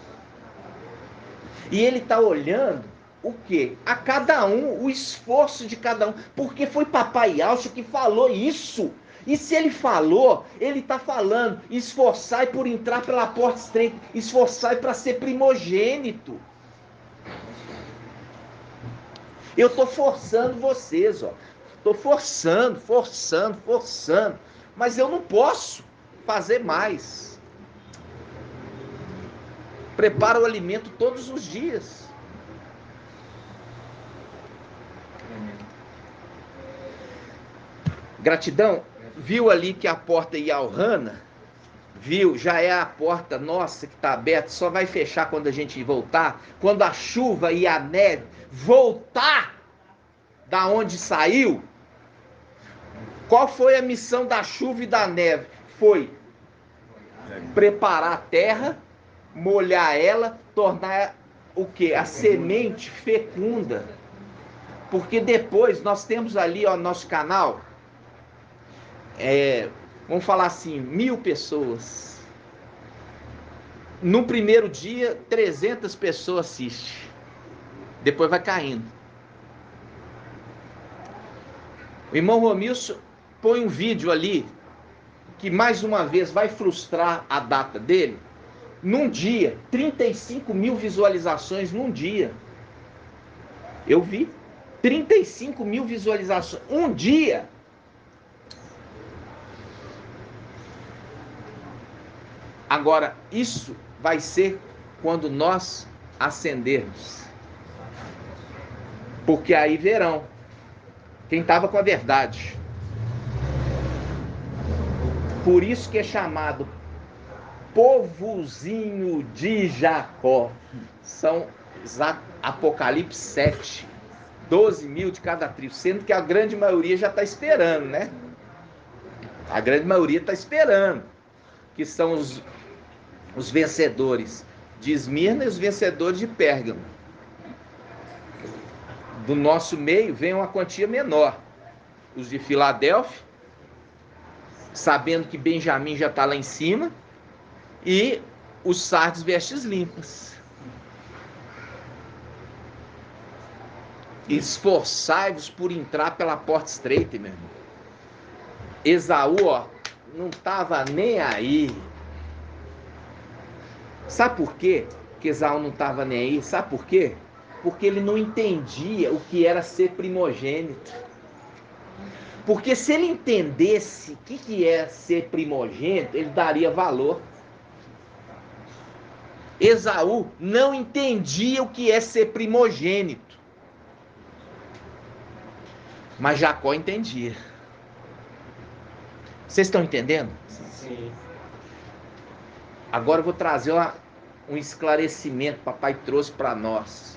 E ele está olhando o quê? A cada um, o esforço de cada um. Porque foi papai Yaucha que falou isso. E se ele falou, ele está falando, esforçai por entrar pela porta estreita, esforçai para ser primogênito. Eu estou forçando vocês, ó. Estou forçando. Mas eu não posso fazer mais. Prepara o alimento todos os dias. Gratidão. Viu ali que a porta ia ao Hana? Viu? Já é a porta nossa que está aberta. Só vai fechar quando a gente voltar. Quando a chuva e a neve voltar da onde saiu. Qual foi a missão da chuva e da neve? Foi preparar a terra, molhar ela, tornar o quê? A semente fecunda. Porque depois nós temos ali, ó, nosso canal, vamos falar assim, 1000 pessoas. No primeiro dia, 300 pessoas assistem. Depois vai caindo. O irmão Romilson põe um vídeo ali, que mais uma vez vai frustrar a data dele. Num dia, 35 mil visualizações num dia. Eu vi 35 mil visualizações um dia. Agora, isso vai ser quando nós acendermos. Porque aí verão quem estava com a verdade. Por isso que é chamado povozinho de Jacó. São Apocalipse 7. 12 mil de cada tribo. Sendo que a grande maioria já está esperando, né? A grande maioria está esperando. Que são os vencedores de Esmirna e os vencedores de Pérgamo. Do nosso meio vem uma quantia menor. Os de Filadélfia, sabendo que Benjamim já está lá em cima, e os Sardes vestes limpas. Esforçai-vos por entrar pela porta estreita, meu irmão. Esaú, ó, não estava nem aí. Sabe por quê que Esaú não estava nem aí? Sabe por quê? Porque ele não entendia o que era ser primogênito. Porque se ele entendesse o que é ser primogênito, ele daria valor. Esaú não entendia o que é ser primogênito. Mas Jacó entendia. Vocês estão entendendo? Sim. Agora eu vou trazer um esclarecimento que papai trouxe para nós.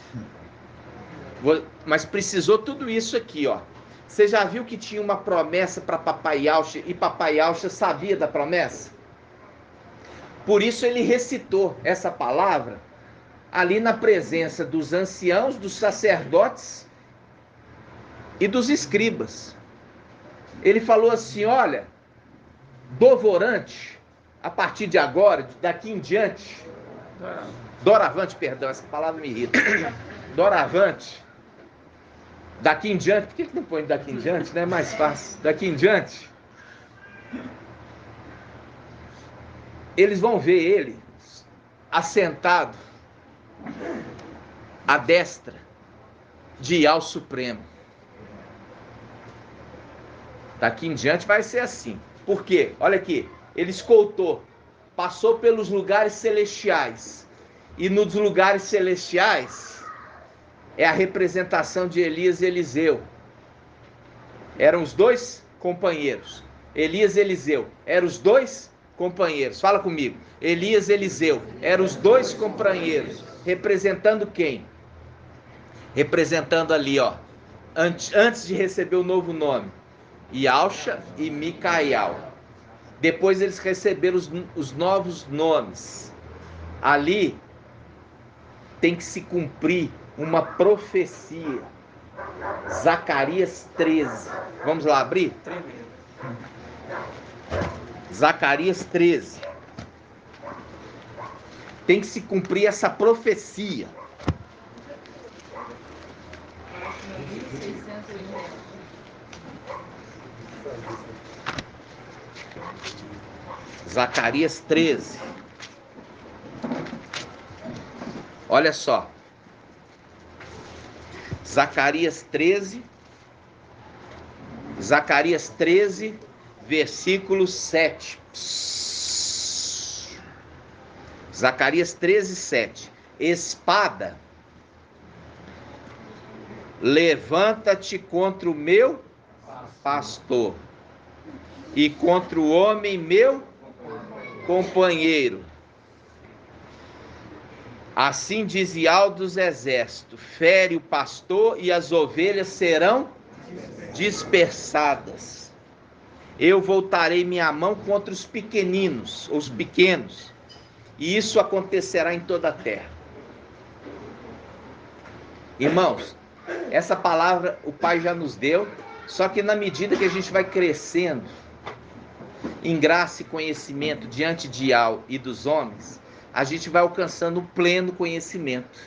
Mas precisou tudo isso aqui, ó. Você já viu que tinha uma promessa para papai Yaucha e papai Yaucha sabia da promessa? Por isso ele recitou essa palavra ali na presença dos anciãos, dos sacerdotes e dos escribas. Ele falou assim, olha, dovorante a partir de agora, daqui em diante, doravante, perdão, essa palavra me irrita. Doravante, daqui em diante, por que não põe daqui em diante, né? É mais fácil. Daqui em diante, eles vão ver ele assentado à destra de Yahweh Supremo. Daqui em diante vai ser assim. Por quê? Olha aqui, ele escoltou, passou pelos lugares celestiais. E nos lugares celestiais é a representação de Elias e Eliseu. Eram os dois companheiros. Elias e Eliseu eram os dois companheiros. Fala comigo. Elias e Eliseu eram os dois companheiros. Representando quem? Representando ali, ó, antes de receber o novo nome, Yausha e Micael. Depois eles receberam os novos nomes. Ali tem que se cumprir uma profecia. Zacarias 13. Vamos lá abrir? Zacarias 13. Tem que se cumprir essa profecia. Zacarias 13. Olha só. Zacarias 13, versículo 7. Zacarias 13, 7. Espada, levanta-te contra o meu pastor e contra o homem meu companheiro. Assim diz Yahweh dos exércitos: fere o pastor e as ovelhas serão dispersadas. Eu voltarei minha mão contra os pequeninos, os pequenos, e isso acontecerá em toda a terra. Irmãos, essa palavra o Pai já nos deu, só que na medida que a gente vai crescendo em graça e conhecimento diante de Yahweh e dos homens, a gente vai alcançando o pleno conhecimento.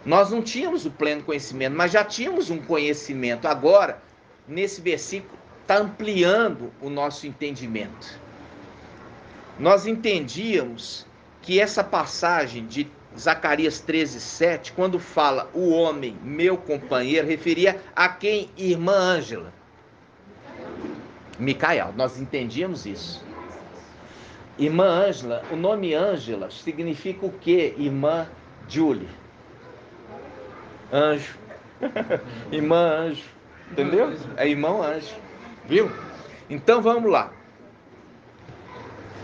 Nós não tínhamos o pleno conhecimento, mas já tínhamos um conhecimento. Agora, nesse versículo, está ampliando o nosso entendimento. Nós entendíamos que essa passagem de Zacarias 13, 7, quando fala o homem, meu companheiro, referia a quem? Irmã Ângela. Micael, nós entendíamos isso. Irmã Ângela, o nome Ângela significa o quê? Irmã Julie. Anjo. Irmã Anjo. Entendeu? É irmão Anjo. Viu? Então vamos lá.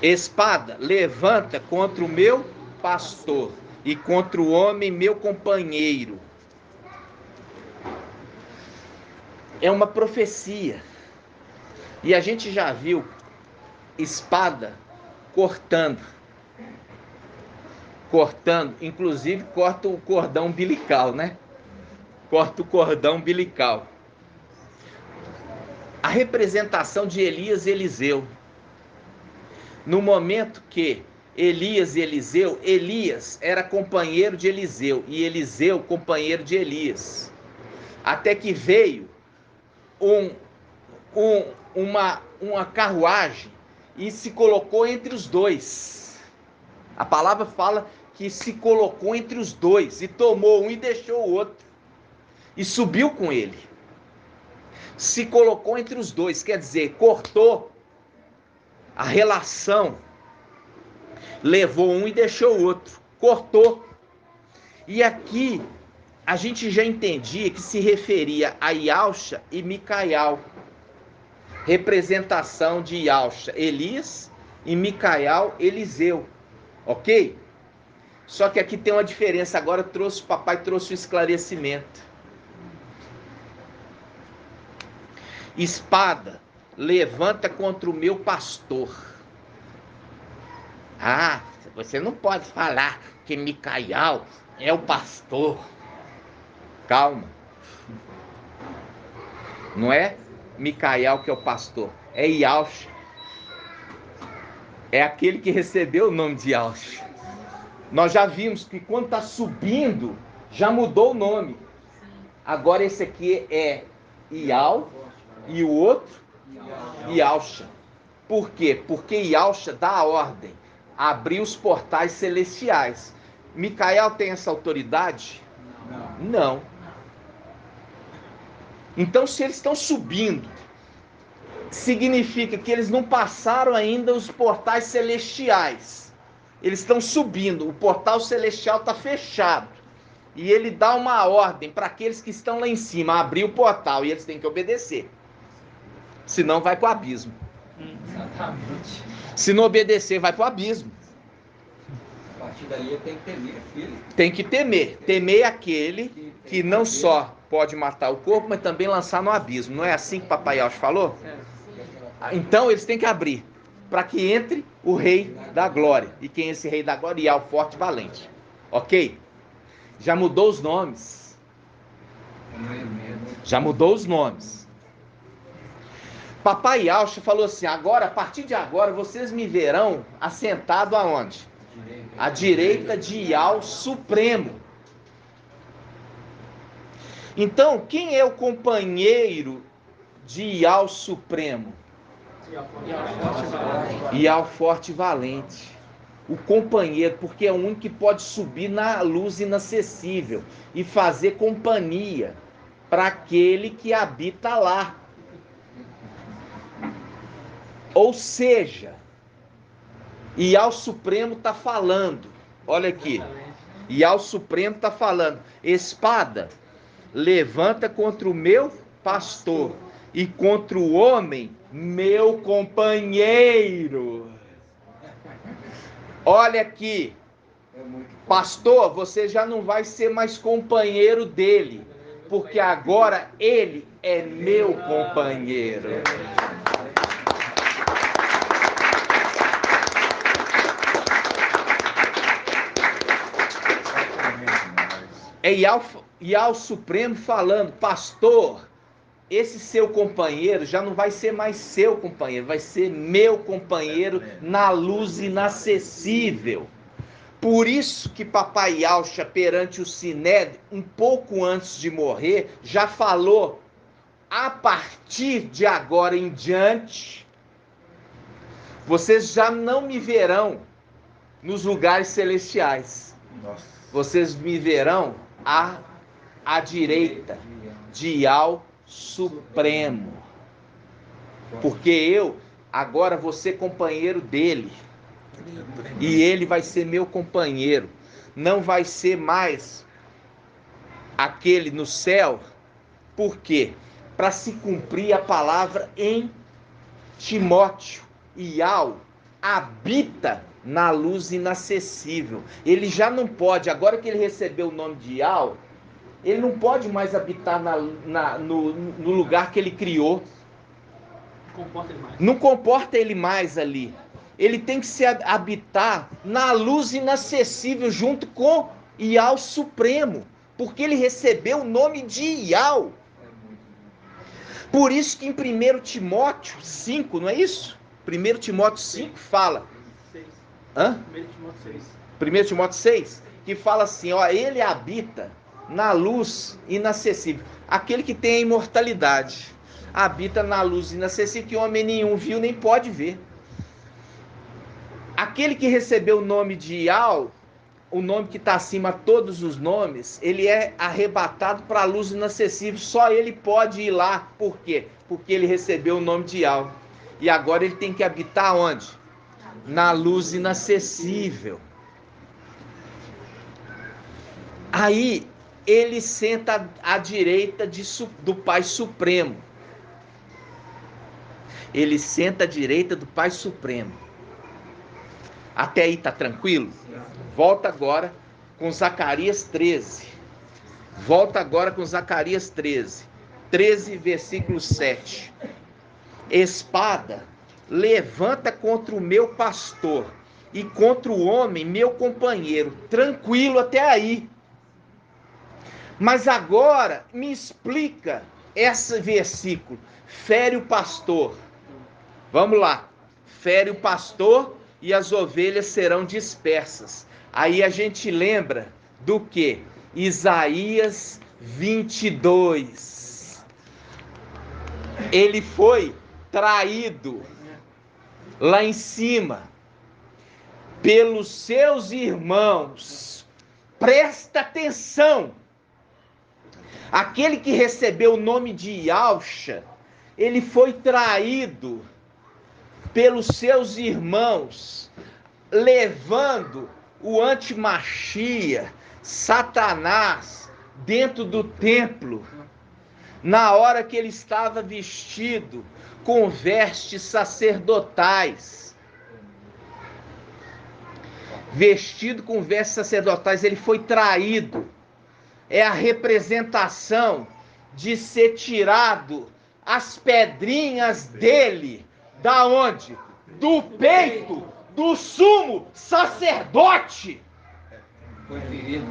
Espada, levanta contra o meu pastor e contra o homem meu companheiro. É uma profecia. E a gente já viu espada cortando, inclusive corta o cordão umbilical, né? Corta o cordão umbilical. A representação de Elias e Eliseu. No momento que Elias e Eliseu, Elias era companheiro de Eliseu e Eliseu companheiro de Elias. Até que veio uma carruagem e se colocou entre os dois. A palavra fala que se colocou entre os dois e tomou um e deixou o outro. E subiu com ele. Se colocou entre os dois, quer dizer, cortou a relação. Levou um e deixou o outro. Cortou. E aqui a gente já entendia que se referia a Yausha e Micael. Representação de Yausha, Elias, e Micael, Eliseu. Ok? Só que aqui tem uma diferença. Agora o papai trouxe o esclarecimento. Espada, levanta contra o meu pastor. Ah, você não pode falar que Micael é o pastor. Calma. Não é Micael que é o pastor, é Yausha. é aquele que recebeu o nome de Yahshua. Nós já vimos que quando está subindo, já mudou o nome. Agora esse aqui é Ial e o outro Yahshua. Por quê? Porque Yahshua dá a ordem, abrir os portais celestiais. Micael tem essa autoridade? Não. Então, se eles estão subindo, significa que eles não passaram ainda os portais celestiais. Eles estão subindo, o portal celestial está fechado. E ele dá uma ordem para aqueles que estão lá em cima, abrir o portal, e eles têm que obedecer. Senão vai para o abismo. Exatamente. Se não obedecer, vai para o abismo. A partir daí tem que temer aquele. Tem que temer. Temer aquele que não só pode matar o corpo, mas também lançar no abismo. Não é assim que Papai Yahshua falou? Então eles têm que abrir, para que entre o Rei da Glória. E quem é esse Rei da Glória? É o forte e valente. Ok? Já mudou os nomes. Já mudou os nomes. Papai Yahshua falou assim: agora, a partir de agora, vocês me verão assentado aonde? À direita de Yahweh Supremo. Então, quem é o companheiro de Yahweh Supremo? Yahweh forte e valente. O companheiro, porque é o único que pode subir na luz inacessível e fazer companhia para aquele que habita lá. Ou seja, Yahweh Supremo está falando, olha aqui, Yahweh Supremo está falando: espada, levanta contra o meu pastor e contra o homem, meu companheiro. Olha aqui, pastor, você já não vai ser mais companheiro dele, porque agora ele é meu companheiro. É Yahweh Supremo falando: pastor, esse seu companheiro já não vai ser mais seu companheiro, vai ser meu companheiro na luz inacessível. Por isso que Papai Yahshua, perante o Sinédrio, um pouco antes de morrer, já falou: a partir de agora em diante, vocês já não me verão nos lugares celestiais. Vocês me verão à direita de Yahweh Supremo. Porque eu agora vou ser companheiro dele. E ele vai ser meu companheiro. Não vai ser mais aquele no céu. Por quê? Para se cumprir a palavra em Timóteo. Yahweh habita na luz inacessível. Ele já não pode, agora que ele recebeu o nome de Yahweh, ele não pode mais habitar no lugar que ele criou. Não comporta ele mais ali. Ele tem que se habitar na luz inacessível junto com Yahweh Supremo, porque ele recebeu o nome de Yahweh. Por isso que em 1 Timóteo 5, não é isso? 1 Timóteo 5 fala. 1 Timóteo 6, que fala assim, ó, ele habita na luz inacessível. Aquele que tem a imortalidade habita na luz inacessível que homem nenhum viu nem pode ver. Aquele que recebeu o nome de Yahweh, o nome que está acima de todos os nomes, ele é arrebatado para a luz inacessível. Só ele pode ir lá. Por quê? Porque ele recebeu o nome de Yahweh. E agora ele tem que habitar onde? Na luz inacessível. Aí ele senta à direita do Pai Supremo. Ele senta à direita do Pai Supremo. Até aí tá tranquilo? Volta agora com Zacarias 13. Volta agora com Zacarias 13. 13, versículo 7. Espada, levanta contra o meu pastor e contra o homem, meu companheiro. Tranquilo até aí. Mas agora me explica esse versículo. Fere o pastor. Vamos lá. Fere o pastor e as ovelhas serão dispersas. Aí a gente lembra do que? Isaías 22. Ele foi traído lá em cima pelos seus irmãos. Presta atenção. Aquele que recebeu o nome de Yahshua, ele foi traído pelos seus irmãos, levando o antimachia, Satanás, dentro do templo, na hora que ele estava vestido com vestes sacerdotais. Vestido com vestes sacerdotais, ele foi traído. É a representação de ser tirado as pedrinhas dele. Da onde? Do peito do sumo sacerdote. Foi ferido.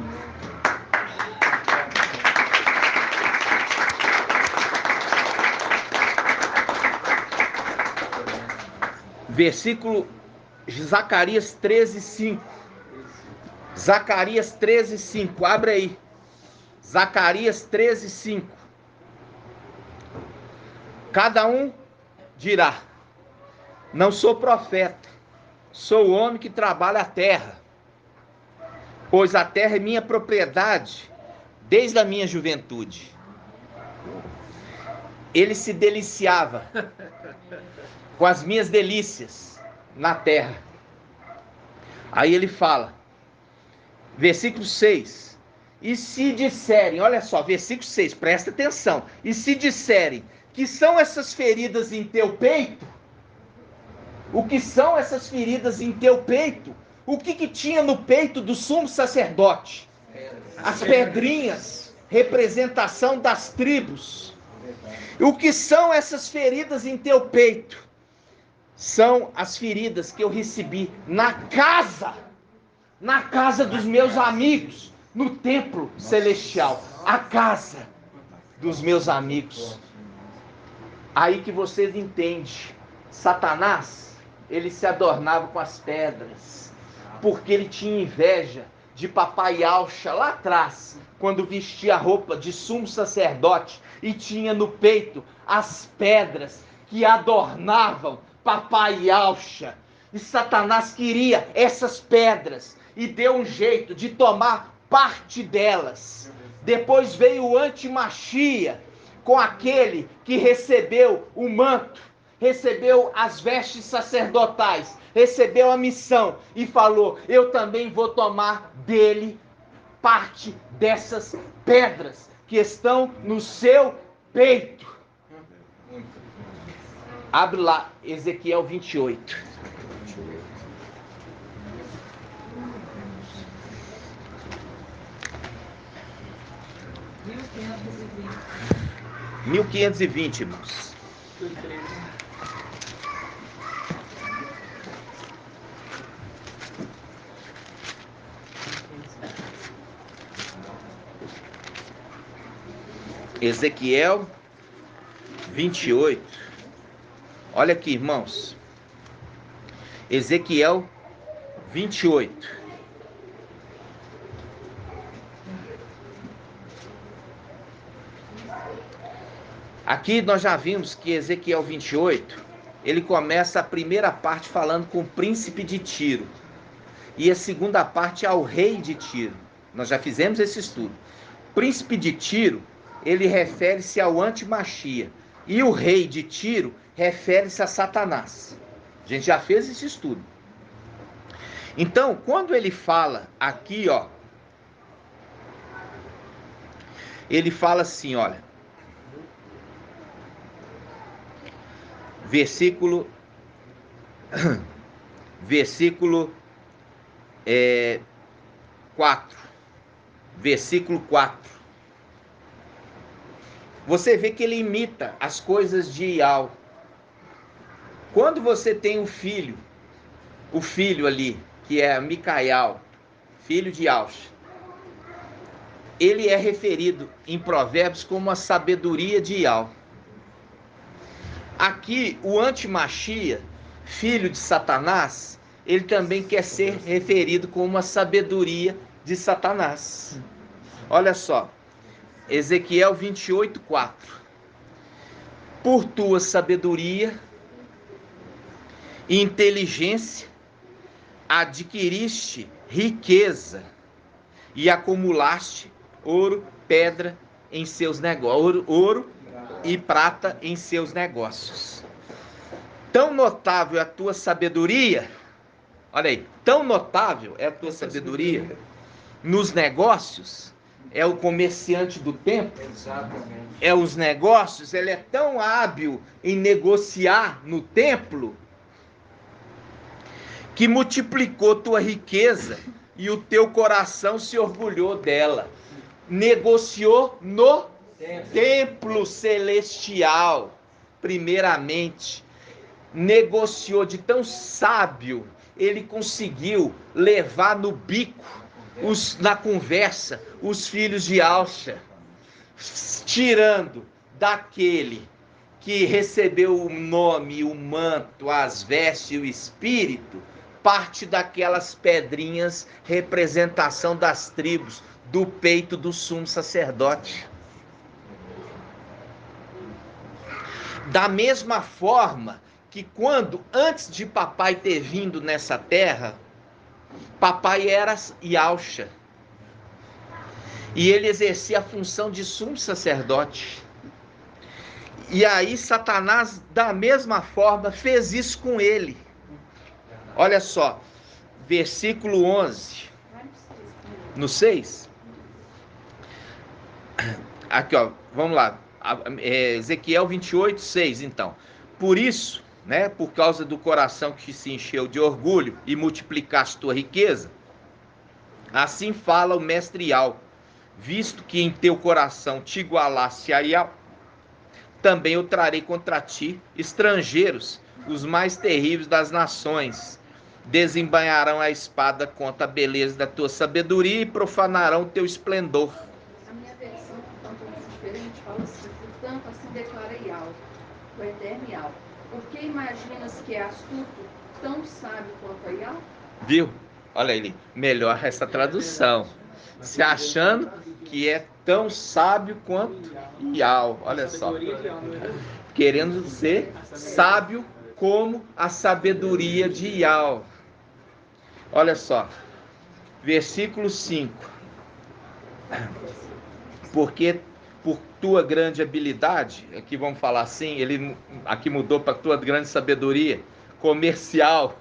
Versículo Zacarias 13:5. Zacarias 13:5. Abre aí. Zacarias 13:5. Cada um dirá: não sou profeta, sou o homem que trabalha a terra, pois a terra é minha propriedade desde a minha juventude. Ele se deliciava com as minhas delícias na terra. Aí ele fala, versículo 6, e se disserem, olha só, versículo 6, presta atenção, e se disserem que são essas feridas em teu peito, o que são essas feridas em teu peito? O que tinha no peito do sumo sacerdote? As pedrinhas, representação das tribos. O que são essas feridas em teu peito? São as feridas que eu recebi na casa dos meus amigos, no templo celestial, a casa dos meus amigos. Aí que vocês entendem, Satanás, ele se adornava com as pedras, porque ele tinha inveja de papai Yahshua lá atrás, quando vestia a roupa de sumo sacerdote e tinha no peito as pedras que adornavam papai Yahshua. E Satanás queria essas pedras e deu um jeito de tomar parte delas. Depois veio o antimachia, com aquele que recebeu o manto, recebeu as vestes sacerdotais, recebeu a missão e falou: eu também vou tomar dele parte dessas pedras que estão no seu peito. Abre lá, Ezequiel 28. R$ 1520, irmãos. Ezequiel 28. Olha aqui, irmãos. Ezequiel 28. Aqui nós já vimos que Ezequiel 28, ele começa a primeira parte falando com o príncipe de Tiro. E a segunda parte ao rei de Tiro. Nós já fizemos esse estudo. Príncipe de Tiro, ele refere-se ao antimachia. E o rei de Tiro refere-se a Satanás. A gente já fez esse estudo. Então, quando ele fala aqui, ó, ele fala assim, olha, versículo 4. Versículo 4. Você vê que ele imita as coisas de Ial. Quando você tem o filho ali, que é Micael, filho de Yahshua, ele é referido em Provérbios como a sabedoria de Ial. Aqui, o antimachia, filho de Satanás, ele também quer ser referido como a sabedoria de Satanás. Olha só, Ezequiel 28:4. Por tua sabedoria e inteligência adquiriste riqueza e acumulaste ouro, pedra em seus negócios, ouro e prata em seus negócios. Tão notável é a tua sabedoria, olha aí, tão notável é a tua sabedoria nos negócios, é o comerciante do tempo, Exatamente. é os negócios, ele é tão hábil em negociar no templo, que multiplicou tua riqueza e o teu coração se orgulhou dela. Negociou no templo celestial, primeiramente. Negociou de tão sábio, ele conseguiu levar no bico, na conversa, os filhos de Alcha, tirando daquele que recebeu o nome, o manto, as vestes e o espírito, parte daquelas pedrinhas, representação das tribos, do peito do sumo sacerdote. Da mesma forma que quando, antes de papai ter vindo nessa terra, papai era Yalcha. E ele exercia a função de sumo sacerdote. E aí Satanás, da mesma forma, fez isso com ele. Olha só, versículo 11, no 6. Aqui, ó, vamos lá. Ezequiel 28:6, então. Por isso, né, por causa do coração que se encheu de orgulho e multiplicaste tua riqueza, assim fala o mestre Ial, visto que em teu coração te igualaste a Ial, também eu trarei contra ti estrangeiros, os mais terríveis das nações, desembainharão a espada contra a beleza da tua sabedoria e profanarão o teu esplendor. A minha versão, portanto, diferente, fala assim: portanto, assim declara Ial, o eterno Ial. Porque imaginas que é astuto, tão sábio quanto a Ial? Viu? Olha ele, melhor essa tradução. Se achando que é tão sábio quanto Ial. Olha só. Querendo ser sábio como a sabedoria de Ial. Olha só. Versículo 5. Porque por tua grande habilidade, aqui vamos falar assim, ele aqui mudou para tua grande sabedoria, comercial.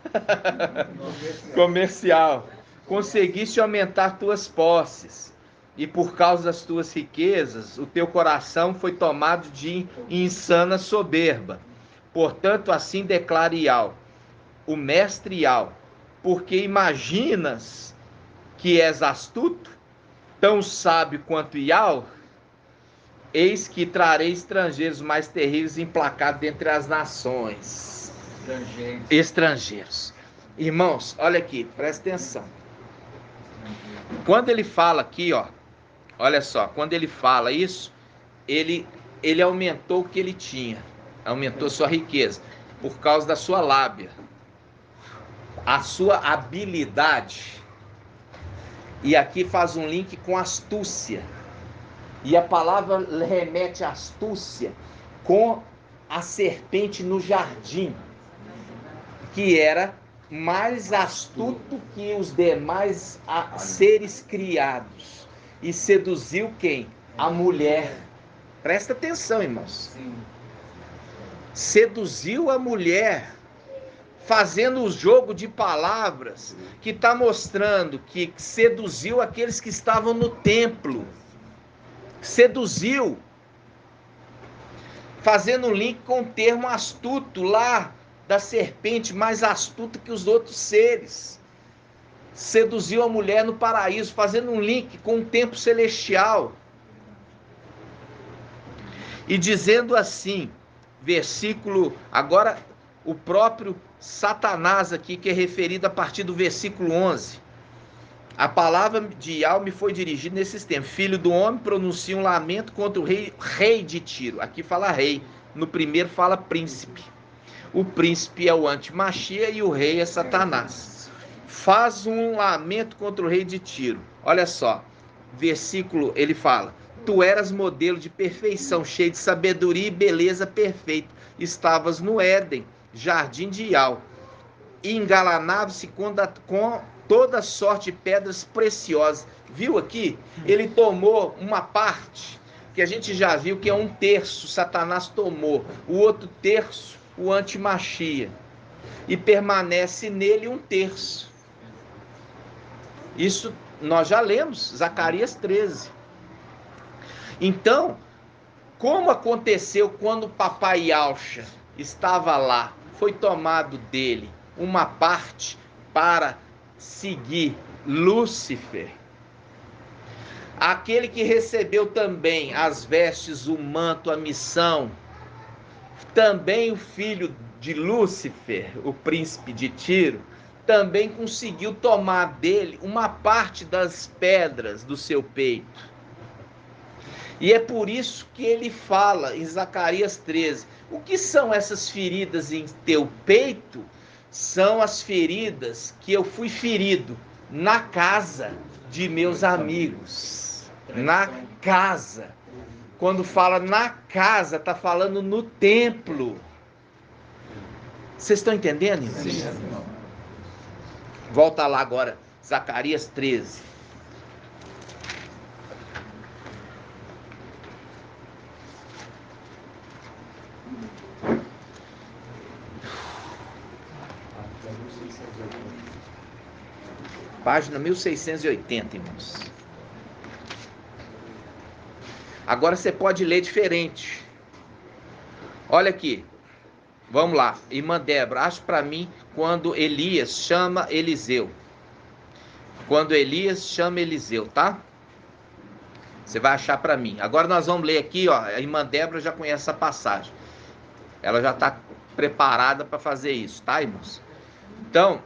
Comercial. Conseguiste aumentar tuas posses, e por causa das tuas riquezas, o teu coração foi tomado de insana soberba. Portanto, assim declara Ial, o mestre Ial, porque imaginas que és astuto, tão sábio quanto Ial, eis que trarei estrangeiros mais terríveis emplacados dentre as nações. Estrangeiros. Irmãos, olha aqui, presta atenção. Quando ele fala aqui, ó, olha só, quando ele fala isso, ele aumentou o que ele tinha, aumentou sua riqueza, por causa da sua lábia, a sua habilidade. E aqui faz um link com astúcia. E a palavra remete à astúcia com a serpente no jardim, que era mais astuto que os demais seres criados. E seduziu quem? A mulher. Presta atenção, irmãos. Seduziu a mulher, fazendo o jogo de palavras, que está mostrando que seduziu aqueles que estavam no templo. Seduziu, fazendo um link com o termo astuto lá da serpente, mais astuta que os outros seres. Seduziu a mulher no paraíso, fazendo um link com o tempo celestial. E dizendo assim, versículo, agora o próprio Satanás aqui, que é referido a partir do versículo 11. A palavra de Ial me foi dirigida nesses tempos. Filho do homem, pronuncia um lamento contra o rei de Tiro. Aqui fala rei, no primeiro fala príncipe. O príncipe é o antimachia e o rei é Satanás. Faz um lamento contra o rei de Tiro. Olha só, versículo, ele fala: tu eras modelo de perfeição, cheio de sabedoria e beleza perfeita. Estavas no Éden, jardim de Ial. E engalanava-se com toda sorte de pedras preciosas. Viu aqui? Ele tomou uma parte, que a gente já viu que é 1/3, Satanás tomou. O outro terço, o antimachia. E permanece nele 1/3. Isso nós já lemos, Zacarias 13. Então, como aconteceu quando o papai Yalcha estava lá, foi tomado dele uma parte para seguir Lúcifer, aquele que recebeu também as vestes, o manto, a missão, também o filho de Lúcifer, o príncipe de Tiro, também conseguiu tomar dele uma parte das pedras do seu peito. E é por isso que ele fala em Zacarias 13, o que são essas feridas em teu peito? São as feridas que eu fui ferido na casa de meus amigos. Na casa. Quando fala na casa, está falando no templo. Vocês estão entendendo, irmãos? Sim. Volta lá agora, Zacarias 13. Página 1680, irmãos. Agora você pode ler diferente. Olha aqui. Vamos lá. Irmã Débora, acha para mim quando Elias chama Eliseu. Quando Elias chama Eliseu, tá? Você vai achar para mim. Agora nós vamos ler aqui, ó. A irmã Débora já conhece essa passagem. Ela já está preparada para fazer isso, tá, irmãos? Então,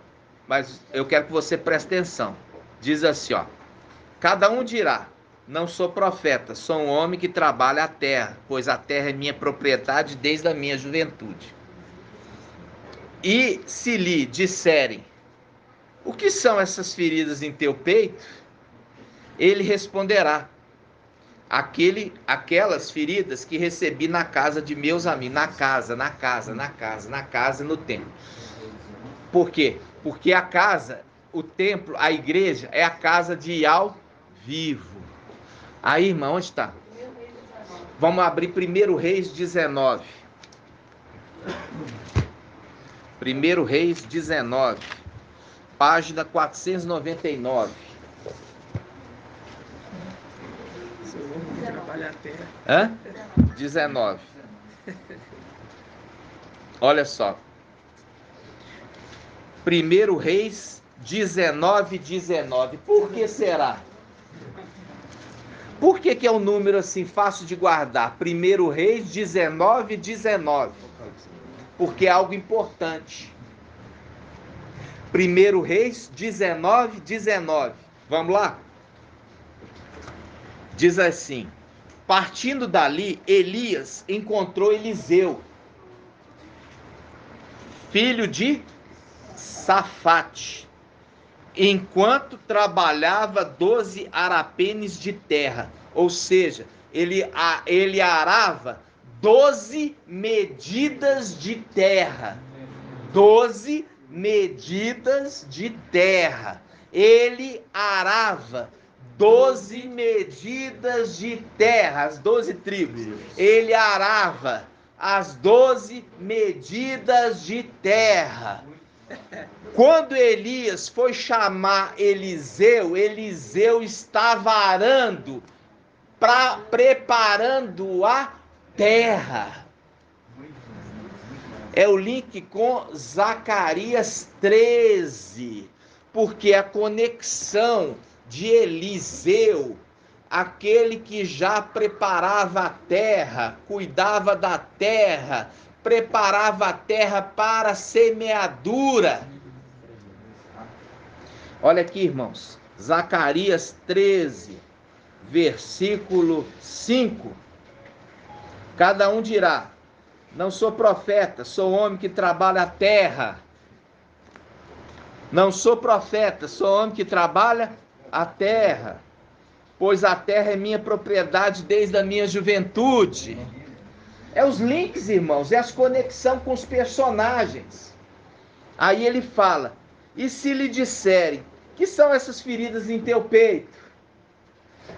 mas eu quero que você preste atenção. Diz assim, ó: cada um dirá: não sou profeta, sou um homem que trabalha a terra, pois a terra é minha propriedade desde a minha juventude. E se lhe disserem: o que são essas feridas em teu peito? Ele responderá: aquelas feridas que recebi na casa de meus amigos. Na casa, no templo. Por quê? Porque a casa, o templo, a igreja é a casa de Ial vivo. Aí, irmã, onde está? Vamos abrir 1 Reis 19. 1 Reis 19, página 499. Trabalhar a terra. Hã? 19. Olha só. 1 Reis 19, 19. Por que será? Por que é um número assim fácil de guardar? 1 Reis 19, 19. Porque é algo importante. 1 Reis 19, 19. Vamos lá? Diz assim: partindo dali, Elias encontrou Eliseu, filho de Safate, enquanto trabalhava 12 arapenes de terra. Ou seja, ele arava 12 medidas de terra. 12 medidas de terra. Ele arava 12 medidas de terra, as 12 tribos. Ele arava as 12 medidas de terra. Quando Elias foi chamar Eliseu, Eliseu estava arando, preparando a terra. É o link com Zacarias 13, porque a conexão de Eliseu, aquele que já preparava a terra, cuidava da terra, preparava a terra para a semeadura. Olha aqui, irmãos, Zacarias 13, versículo 5. Cada um dirá: não sou profeta, sou homem que trabalha a terra. Não sou profeta, sou homem que trabalha a terra. Pois a terra é minha propriedade desde a minha juventude. É os links, irmãos, é as conexões com os personagens. Aí ele fala, e se lhe disserem, que são essas feridas em teu peito?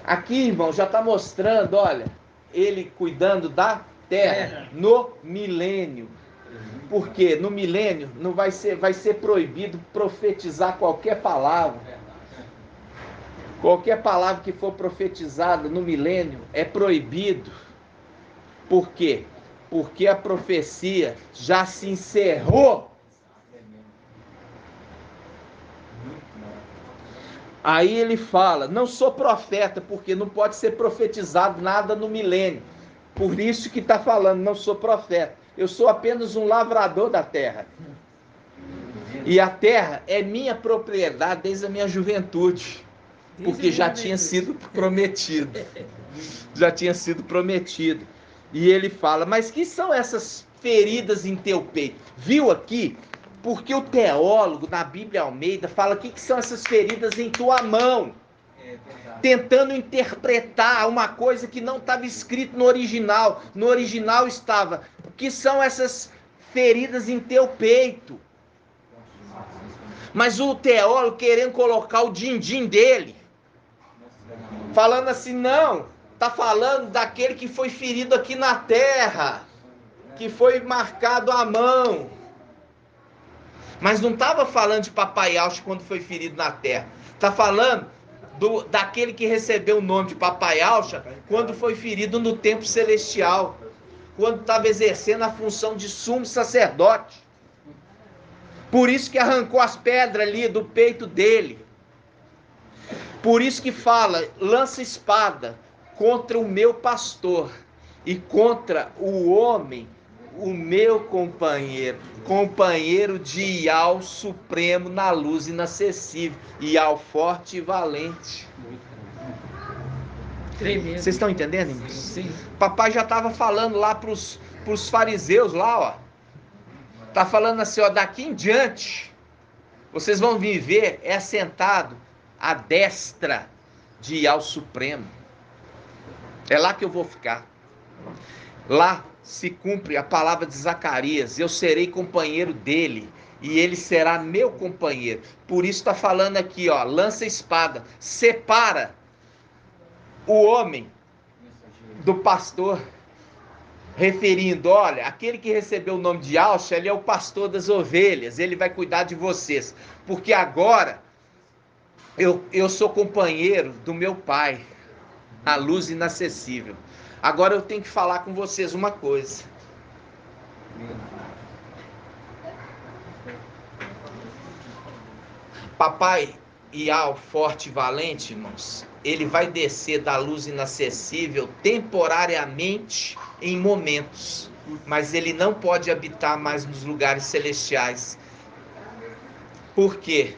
Aqui, irmão, já está mostrando, olha, ele cuidando da terra no milênio. Porque no milênio não vai ser proibido profetizar qualquer palavra. Qualquer palavra que for profetizada no milênio é proibido. Por quê? Porque a profecia já se encerrou. Aí ele fala, não sou profeta, porque não pode ser profetizado nada no milênio. Por isso que está falando, não sou profeta. Eu sou apenas um lavrador da terra. E a terra é minha propriedade desde a minha juventude. Porque já tinha sido prometido. Já tinha sido prometido. E ele fala, mas que são essas feridas em teu peito? Viu aqui? Porque o teólogo na Bíblia Almeida fala que são essas feridas em tua mão. Tentando interpretar uma coisa que não estava escrito no original. No original estava, o que são essas feridas em teu peito? Mas o teólogo querendo colocar o din-din dele. Falando assim, não, está falando daquele que foi ferido aqui na terra. Que foi marcado à mão. Mas não estava falando de Papai Ausch quando foi ferido na terra. Está falando daquele que recebeu o nome de Papai Ausch quando foi ferido no templo celestial. Quando estava exercendo a função de sumo sacerdote. Por isso que arrancou as pedras ali do peito dele. Por isso que fala, lança espada contra o meu pastor e contra o homem, o meu companheiro, companheiro de Ial supremo na luz inacessível, Ial forte e valente. Tremendo. Vocês estão entendendo, irmãos? Sim. Papai já estava falando lá para os fariseus lá, ó. Tá falando assim, ó, daqui em diante, vocês vão viver assentado à destra de Ial supremo. É lá que eu vou ficar. Lá se cumpre a palavra de Zacarias, eu serei companheiro dele, e ele será meu companheiro. Por isso está falando aqui, ó, lança a espada, separa o homem do pastor, referindo, olha, aquele que recebeu o nome de Ausch, ele é o pastor das ovelhas, ele vai cuidar de vocês, porque agora eu sou companheiro do meu pai, a luz inacessível. Agora eu tenho que falar com vocês uma coisa. Papai Ial, forte e valente, irmãos, ele vai descer da luz inacessível temporariamente em momentos, mas ele não pode habitar mais nos lugares celestiais. Por quê?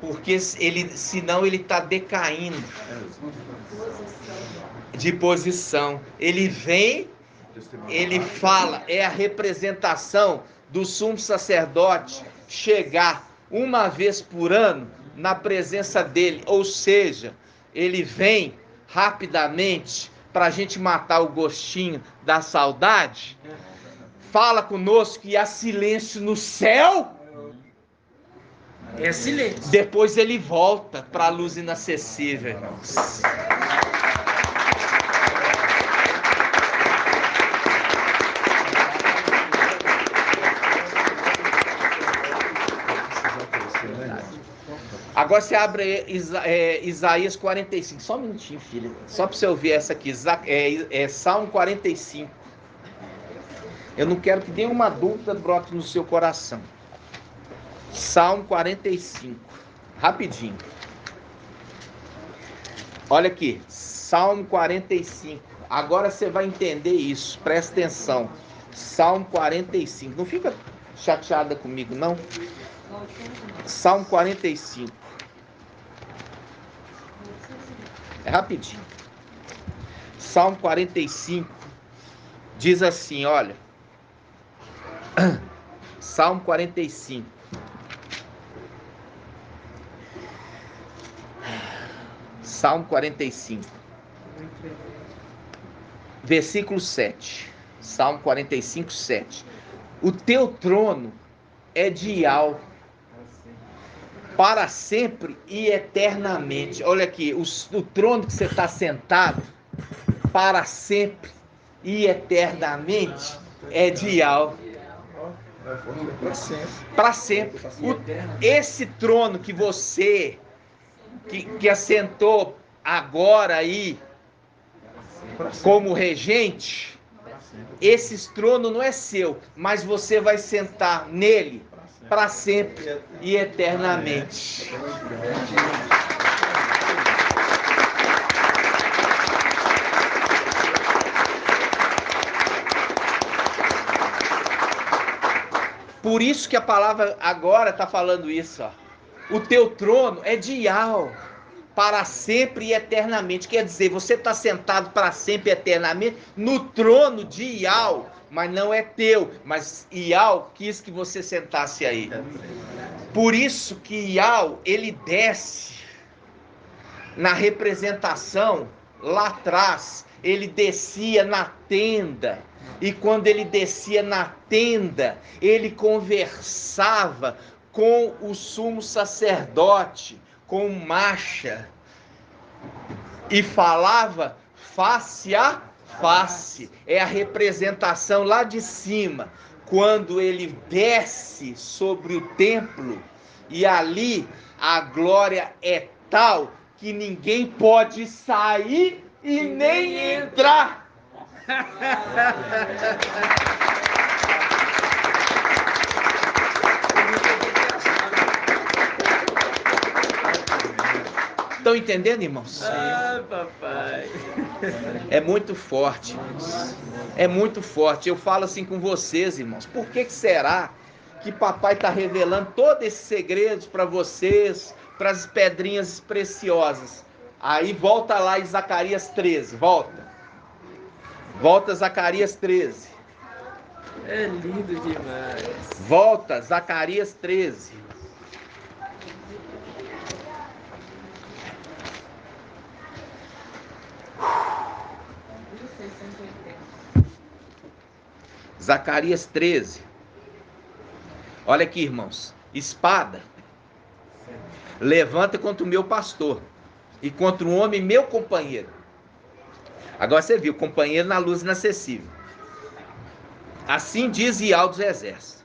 Porque senão ele está decaindo de posição. Ele vem, ele fala, é a representação do sumo sacerdote chegar uma vez por ano na presença dele, ou seja, ele vem rapidamente para a gente matar o gostinho da saudade. Fala conosco e há silêncio no céu. É silêncio. Depois ele volta para a luz inacessível, irmãos. Agora você abre Isaías 45. Só um minutinho, filha. Só para você ouvir essa aqui. Salmo 45. Eu não quero que nenhuma dúvida brote no seu coração. Salmo 45. Rapidinho. Olha aqui. Salmo 45. Agora você vai entender isso. Presta atenção. Salmo 45. Não fica chateada comigo, não. Salmo 45. É rapidinho. Salmo 45 diz assim, olha. Salmo 45. Salmo 45. Versículo 7. Salmo 45, 7. O teu trono é de Yahweh, para sempre e eternamente. Olha aqui, o trono que você está sentado, para sempre e eternamente, é de Yahweh. Para sempre. Esse trono que você que assentou agora aí como regente, esse trono não é seu, mas você vai sentar nele para sempre e eternamente. Por isso que a palavra agora está falando isso, ó. O teu trono é de Yahweh, para sempre e eternamente. Quer dizer, você está sentado para sempre e eternamente no trono de Yahweh, mas não é teu, mas Yahweh quis que você sentasse aí. Por isso que Yahweh, ele desce na representação lá atrás, ele descia na tenda. E quando ele descia na tenda, ele conversava com o sumo sacerdote, com Macha, e falava face a face. É a representação lá de cima, quando ele desce sobre o templo, e ali a glória é tal que ninguém pode sair e nem entrar. Estão entendendo, irmãos? Ah, papai. É muito forte, irmãos. É muito forte. Eu falo assim com vocês, irmãos. Por que será que papai está revelando todos esses segredos para vocês, para as pedrinhas preciosas? Aí volta lá em Zacarias 13, volta. Volta Zacarias 13. É lindo demais. Volta Zacarias 13. Zacarias 13. Olha aqui, irmãos. Espada levanta contra o meu pastor e contra um homem meu companheiro. Agora você viu, companheiro na luz inacessível. Assim diz Yahweh dos exércitos: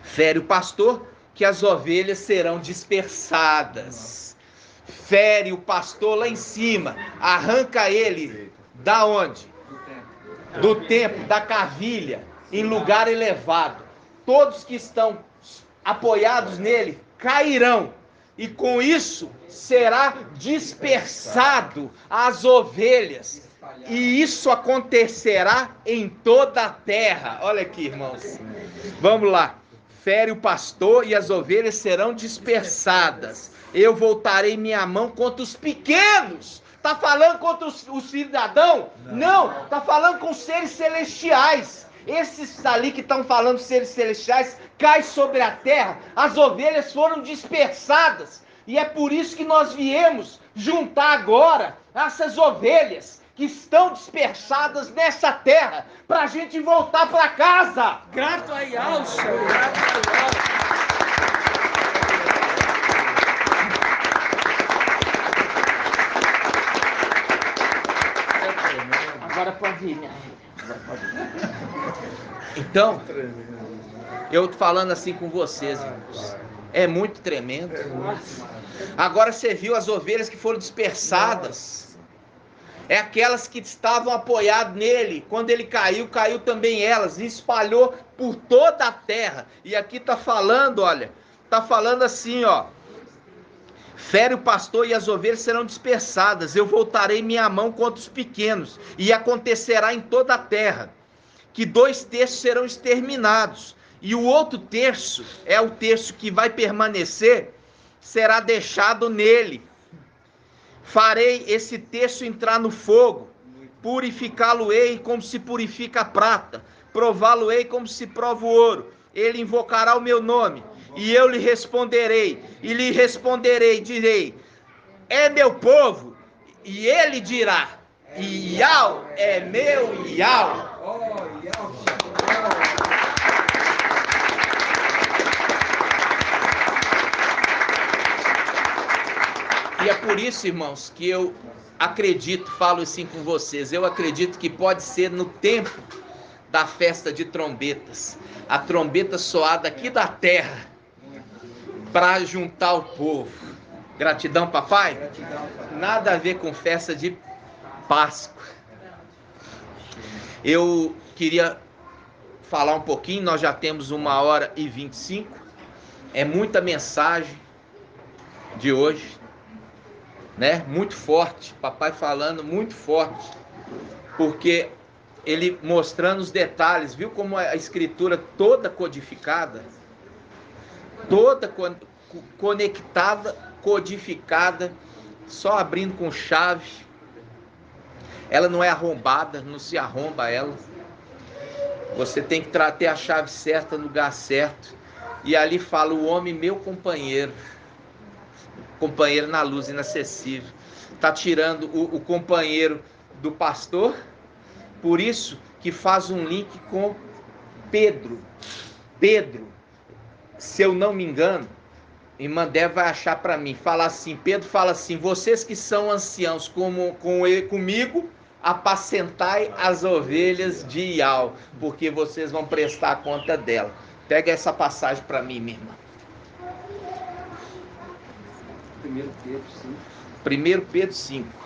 fere o pastor, que as ovelhas serão dispersadas. Fere o pastor lá em cima, arranca ele da onde? Do templo, da cavilha, em lugar elevado. Todos que estão apoiados nele cairão, e com isso será dispersado as ovelhas, e isso acontecerá em toda a terra. Olha aqui, irmãos, vamos lá. Fere o pastor e as ovelhas serão dispersadas. Eu voltarei minha mão contra os pequenos. Está falando contra os cidadãos? Não, está falando com os seres celestiais. Esses ali que estão falando seres celestiais caem sobre a terra. As ovelhas foram dispersadas. E é por isso que nós viemos juntar agora essas ovelhas que estão dispersadas nessa terra, para a gente voltar para casa. Grato a Yahweh, Senhor. Grato a Yahweh. Agora pode ir, minha filha. Agora pode ir. Então, eu tô falando assim com vocês, irmãos. É muito tremendo. Agora você viu as ovelhas que foram dispersadas. É aquelas que estavam apoiadas nele. Quando ele caiu, caiu também elas. E espalhou por toda a terra. E aqui está falando, olha. Está falando assim, ó. Fere o pastor e as ovelhas serão dispersadas. Eu voltarei minha mão contra os pequenos. E acontecerá em toda a terra que 2 terços serão exterminados. E o outro terço, é o terço que vai permanecer, será deixado nele. Farei esse terço entrar no fogo, purificá-lo-ei como se purifica a prata. prová-lo-ei como se prova o ouro. Ele invocará o meu nome, e eu lhe responderei, e direi, é meu povo, e ele dirá, Iau é meu Iau. Oh, Iau. E é por isso, irmãos, que eu acredito, falo assim com vocês, eu acredito que pode ser no tempo da festa de trombetas, a trombeta soada aqui da terra, para juntar o povo. Gratidão, papai? Gratidão, Pai. Nada a ver com festa de Páscoa. Eu queria falar um pouquinho, nós já temos 1h25, é muita mensagem de hoje, né? Muito forte, papai falando muito forte, porque ele mostrando os detalhes, viu como a escritura toda codificada, toda conectada, codificada, só abrindo com chave. Ela não é arrombada, não se arromba ela. Você tem que ter a chave certa no lugar certo. E ali fala o homem meu companheiro, companheiro na luz inacessível. Está tirando o companheiro do pastor, por isso que faz um link com Pedro. Pedro, se eu não me engano, irmã Débora vai achar para mim, fala assim, Pedro fala assim, vocês que são anciãos comigo, apacentai as ovelhas de Iau, porque vocês vão prestar conta dela. Pega essa passagem para mim, minha irmã. 1 Pedro 5. 1 Pedro 5.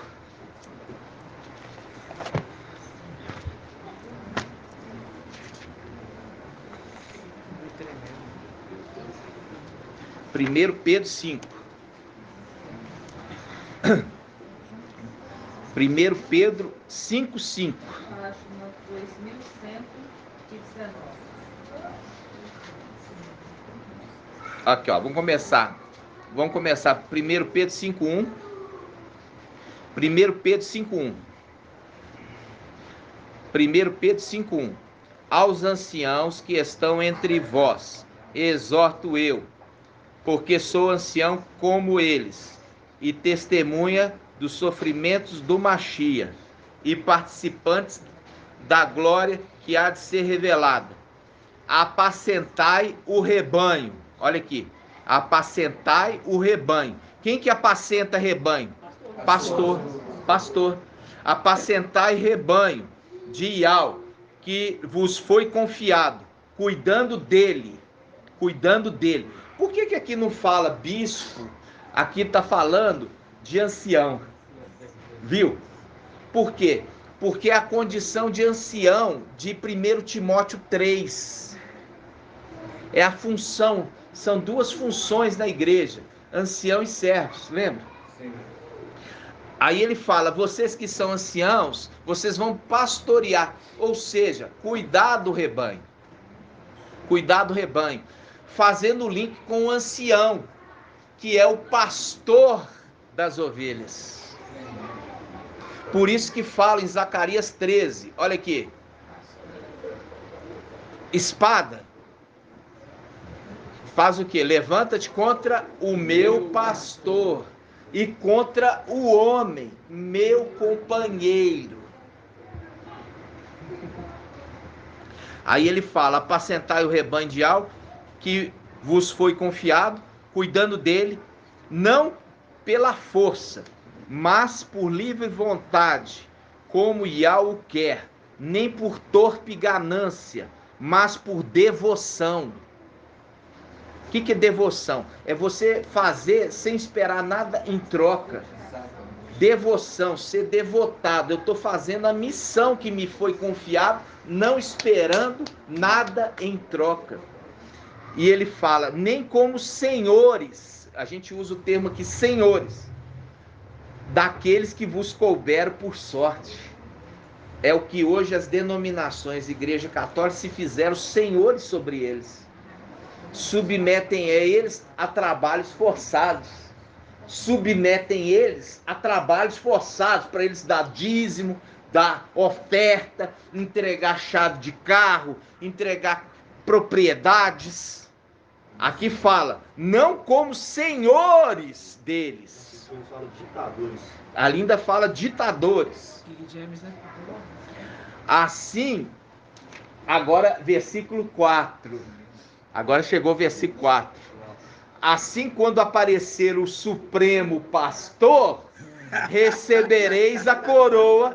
Primeiro Pedro 5. 1 Pedro 5:5. Página 2119. Aqui, ó, vamos começar. Vamos começar. 1 Pedro 5:1. 1 Pedro 5:1. 1 Pedro 5:1. Aos anciãos que estão entre vós, exorto eu, porque sou ancião como eles, e testemunha dos sofrimentos do Machia, e participantes da glória que há de ser revelada. Apacentai o rebanho. Olha aqui. Apacentai o rebanho. Quem que apacenta rebanho? Pastor. Pastor. Apacentai rebanho de Iau, que vos foi confiado, cuidando dele. Cuidando dele. Por que aqui não fala bispo? Aqui está falando de ancião. Viu? Por quê? Porque é a condição de ancião de 1 Timóteo 3. É a função, são duas funções na igreja, ancião e servos, lembra? Sim. Aí ele fala, vocês que são anciãos, vocês vão pastorear, ou seja, cuidar do rebanho. Cuidar do rebanho. Fazendo o link com o ancião, que é o pastor das ovelhas. Por isso que fala em Zacarias 13, olha aqui. Espada. Faz o quê? Levanta-te contra o meu pastor e contra o homem, meu companheiro. Aí ele fala, apacentai o rebanho de Iau, que vos foi confiado, cuidando dele, não pela força, mas por livre vontade, como Iau o quer, nem por torpe ganância, mas por devoção. O que é devoção? É você fazer sem esperar nada em troca. Devoção, ser devotado. Eu estou fazendo a missão que me foi confiada, não esperando nada em troca. E ele fala, nem como senhores, a gente usa o termo aqui, senhores, daqueles que vos couberam por sorte. É o que hoje as denominações, Igreja Católica, se fizeram senhores sobre eles. Submetem eles a trabalhos forçados. Submetem eles a trabalhos forçados para eles dar dízimo, dar oferta, entregar chave de carro, entregar propriedades. Aqui fala, não como senhores deles. Ali ainda fala ditadores. Assim, agora versículo 4. Agora chegou o versículo 4. Assim, quando aparecer o Supremo Pastor, recebereis a coroa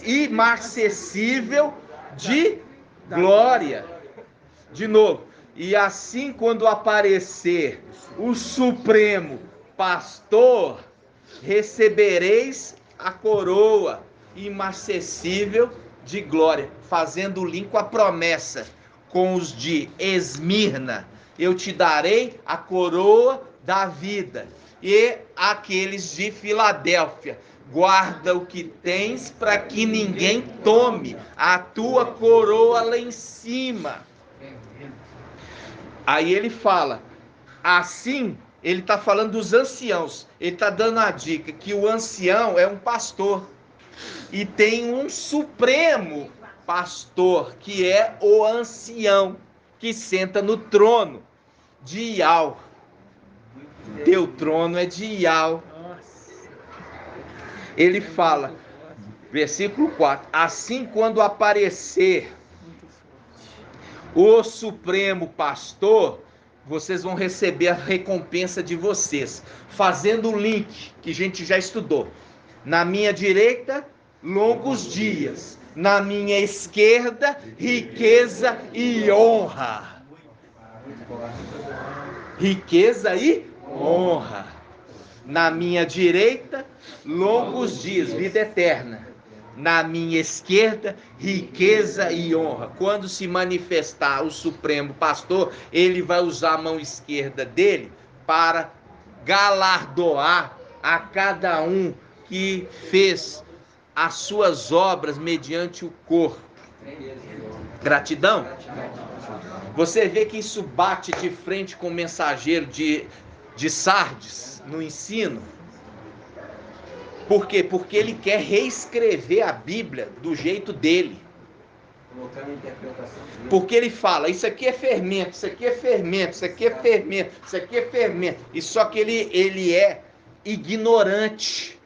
inacessível de glória. De novo. E assim, quando aparecer o Supremo Pastor, recebereis a coroa inacessível de glória, fazendo o link com a promessa com os de Esmirna. Eu te darei a coroa da vida. E aqueles de Filadélfia, guarda o que tens para que ninguém tome a tua coroa lá em cima. Aí ele fala, assim, ele está falando dos anciãos. Ele está dando a dica que o ancião é um pastor. E tem um supremo pastor, que é o ancião, que senta no trono de Ial. Teu trono é de Ial. Ele fala, versículo 4, assim quando aparecer o supremo pastor, vocês vão receber a recompensa de vocês, fazendo o link que a gente já estudou. Na minha direita, longos dias. Na minha esquerda, riqueza e honra. Riqueza e honra. Na minha direita, longos dias, vida eterna. Na minha esquerda, riqueza e honra. Quando se manifestar o Supremo Pastor, ele vai usar a mão esquerda dele para galardoar a cada um que fez as suas obras mediante o corpo. Gratidão. Você vê que isso bate de frente com o mensageiro de Sardes no ensino. Por quê? Porque ele quer reescrever a Bíblia do jeito dele. Porque ele fala, isso aqui é fermento, isso aqui é fermento, isso aqui é fermento, isso aqui é fermento. E só que ele é ignorante.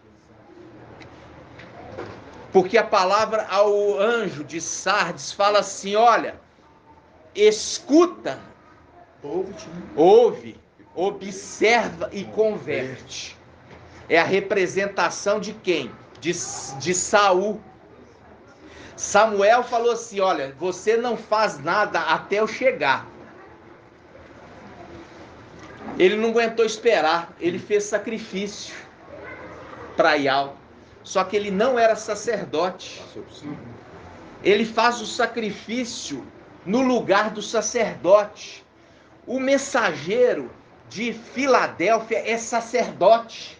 Porque a palavra ao anjo de Sardes fala assim, olha, escuta, ouve, observa e converte. É a representação de quem? De Saul. Samuel falou assim, olha, você não faz nada até eu chegar. Ele não aguentou esperar, ele fez sacrifício para Ial. Só que ele não era sacerdote. Ele faz o sacrifício no lugar do sacerdote. O mensageiro de Filadélfia é sacerdote.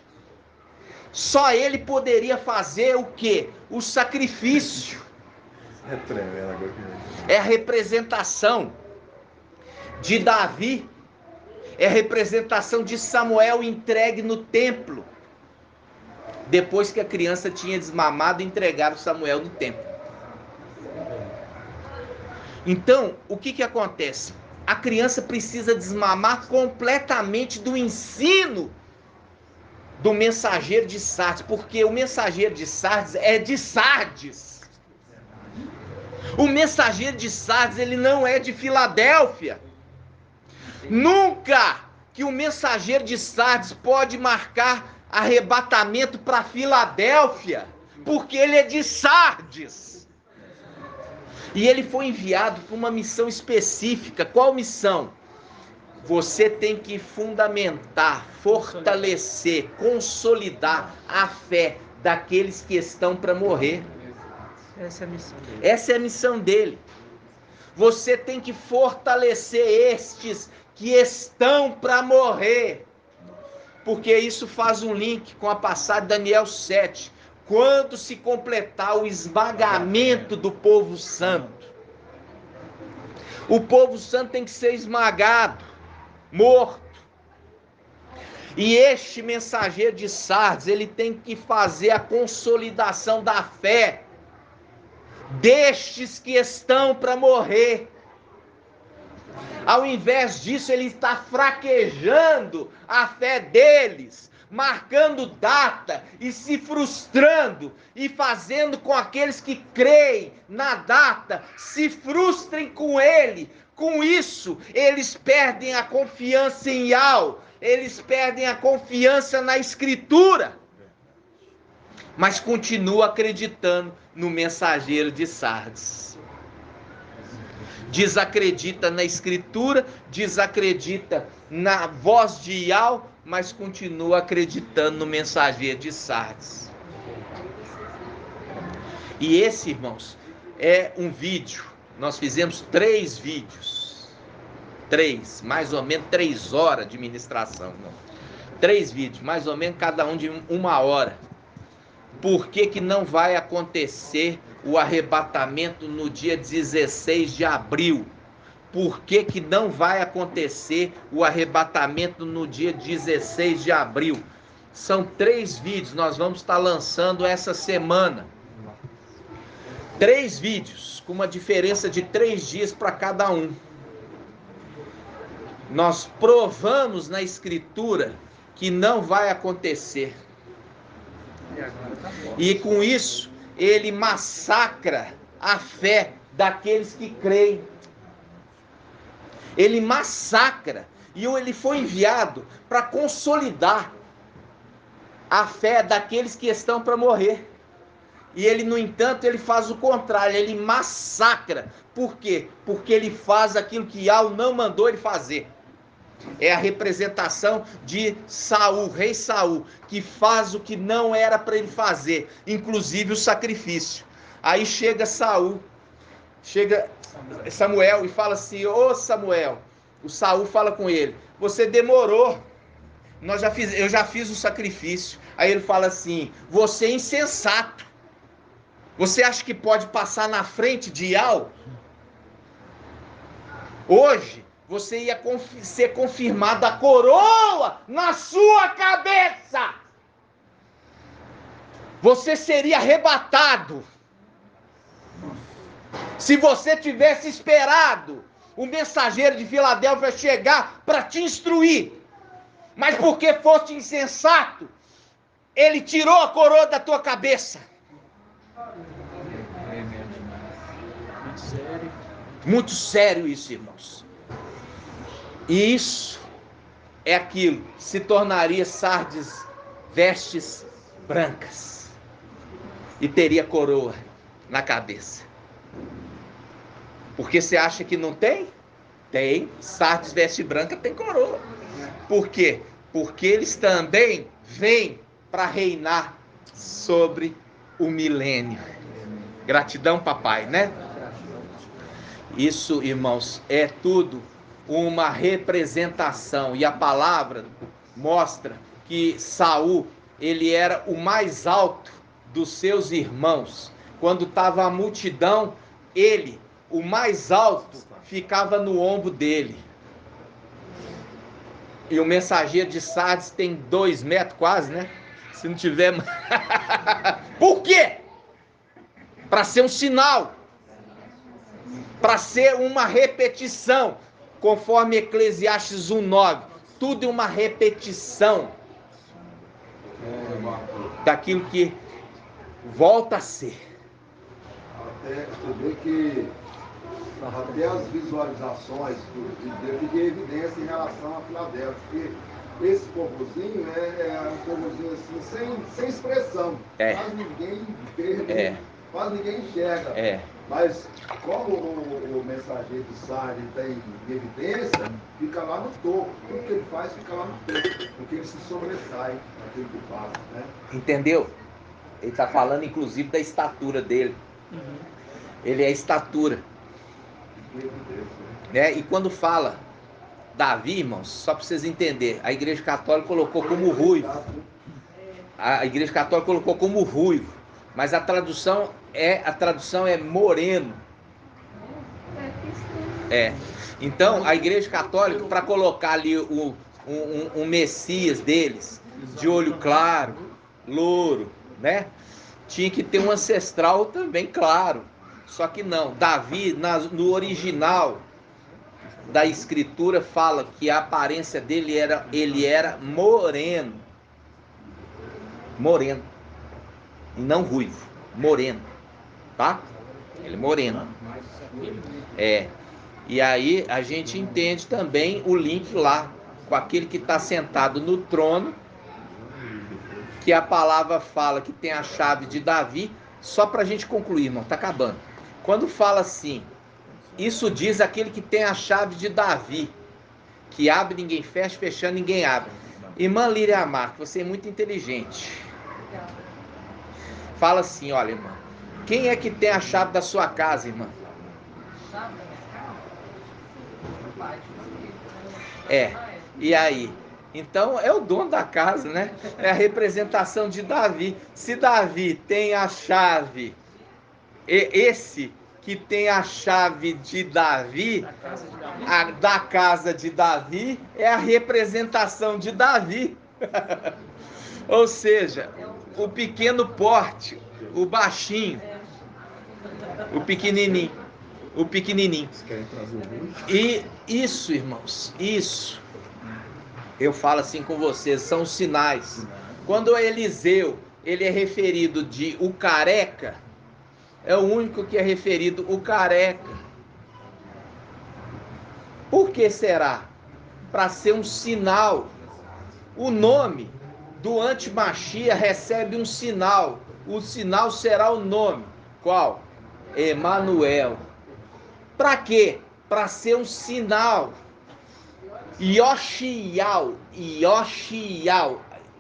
Só ele poderia fazer o quê? O sacrifício. É a representação de Davi. É a representação de Samuel entregue no templo. Depois que a criança tinha desmamado, entregaram Samuel no templo. Então, o que acontece? A criança precisa desmamar completamente do ensino do mensageiro de Sardes, porque o mensageiro de Sardes é de Sardes. O mensageiro de Sardes, ele não é de Filadélfia. Nunca que o mensageiro de Sardes pode marcar arrebatamento para Filadélfia, porque ele é de Sardes. E ele foi enviado para uma missão específica. Qual missão? Você tem que fundamentar, fortalecer, consolidar a fé daqueles que estão para morrer. Essa é a missão dele. Essa é a missão dele. Você tem que fortalecer estes que estão para morrer. Porque isso faz um link com a passagem de Daniel 7. Quando se completar o esmagamento do povo santo. O povo santo tem que ser esmagado, morto. E este mensageiro de Sardes, ele tem que fazer a consolidação da fé destes que estão para morrer. Ao invés disso, ele está fraquejando a fé deles, marcando data e se frustrando e fazendo com aqueles que creem na data se frustrem com ele. Com isso, eles perdem a confiança em Yahweh, eles perdem a confiança na Escritura, mas continuam acreditando no mensageiro de Sardes. Desacredita na Escritura, desacredita na voz de Yahweh, mas continua acreditando no mensageiro de Sardes. E esse, irmãos, é um vídeo. Nós fizemos 3 vídeos. 3, mais ou menos 3 horas de ministração. Não. 3 vídeos, mais ou menos cada um de 1 hora. Por que que não vai acontecer o arrebatamento no dia 16 de abril? Por que que não vai acontecer o arrebatamento no dia 16 de abril? São 3 vídeos, nós vamos estar lançando essa semana. 3 vídeos, com uma diferença de 3 dias para cada um. Nós provamos na Escritura que não vai acontecer. E com isso, ele massacra a fé daqueles que creem. Ele massacra. E ele foi enviado para consolidar a fé daqueles que estão para morrer. E ele, no entanto, ele faz o contrário. Ele massacra. Por quê? Porque ele faz aquilo que Yahweh não mandou ele fazer. É a representação de Saul, rei Saul, que faz o que não era para ele fazer, inclusive o sacrifício. Aí chega Samuel e fala assim: ô Samuel, o Saul fala com ele, você demorou, eu já fiz o sacrifício. Aí ele fala assim: você é insensato, você acha que pode passar na frente de Yahweh? Hoje você ia ser confirmada a coroa na sua cabeça. Você seria arrebatado. Se você tivesse esperado o mensageiro de Filadélfia chegar para te instruir. Mas porque foste insensato, ele tirou a coroa da tua cabeça. Muito sério. Muito sério isso, irmãos. E isso é aquilo que se tornaria Sardes vestes brancas e teria coroa na cabeça. Porque você acha que não tem? Tem. Sardes veste branca tem coroa. Por quê? Porque eles também vêm para reinar sobre o milênio. Gratidão, papai, né? Isso, irmãos, é tudo uma representação, e a palavra mostra que Saul, ele era o mais alto dos seus irmãos. Quando estava a multidão, ele, o mais alto, ficava no ombro dele. E o mensageiro de Sardes tem 2 metros quase, né? Se não tiver... Por quê? Para ser um sinal, para ser uma repetição. Conforme Eclesiastes 1:9, tudo é uma repetição daquilo que volta a ser. Até você vê que até as visualizações de Deus fica em evidência em relação a Filadélfia, porque esse povozinho é um povozinho assim, sem expressão. Quase ninguém vê, quase ninguém enxerga. Mas como o mensageiro de Sardes tem evidência, fica lá no topo. Tudo que ele faz fica lá no topo, porque ele se sobressai naquilo que faz, né? Entendeu? Ele está falando inclusive da estatura dele. Ele é a estatura. Né? E quando fala Davi, irmãos, só para vocês entenderem, a Igreja Católica colocou como ruivo. A Igreja Católica colocou como ruivo. Mas a tradução é moreno. Então, a Igreja Católica, para colocar ali um Messias deles, de olho claro, louro, né? Tinha que ter um ancestral também claro. Só que não, Davi, no original da escritura, fala que a aparência dele ele era moreno. Moreno. E não ruivo, moreno. Tá? Ele é moreno. E aí a gente entende também o link lá com aquele que está sentado no trono, que a palavra fala que tem a chave de Davi. Só para a gente concluir, irmão, tá acabando. Quando fala assim, isso diz aquele que tem a chave de Davi, que abre, ninguém fecha, fechando, ninguém abre. Irmã Líria Amar, você é muito inteligente. Fala assim, olha, irmã, quem é que tem a chave da sua casa, irmã? E aí? Então é o dono da casa, né? É a representação de Davi. Se Davi tem a chave, esse que tem a chave de Davi, da casa de Davi, é a representação de Davi. Ou seja, o pequeno porte, o baixinho, o pequenininho. E isso, irmãos, isso, eu falo assim com vocês, são sinais. Quando o Eliseu, ele é referido de o careca, é o único que é referido o careca. Por que será? Para ser um sinal. O nome do antimachia recebe um sinal. O sinal será o nome. Qual? Emanuel. Para quê? Para ser um sinal. Yoshial.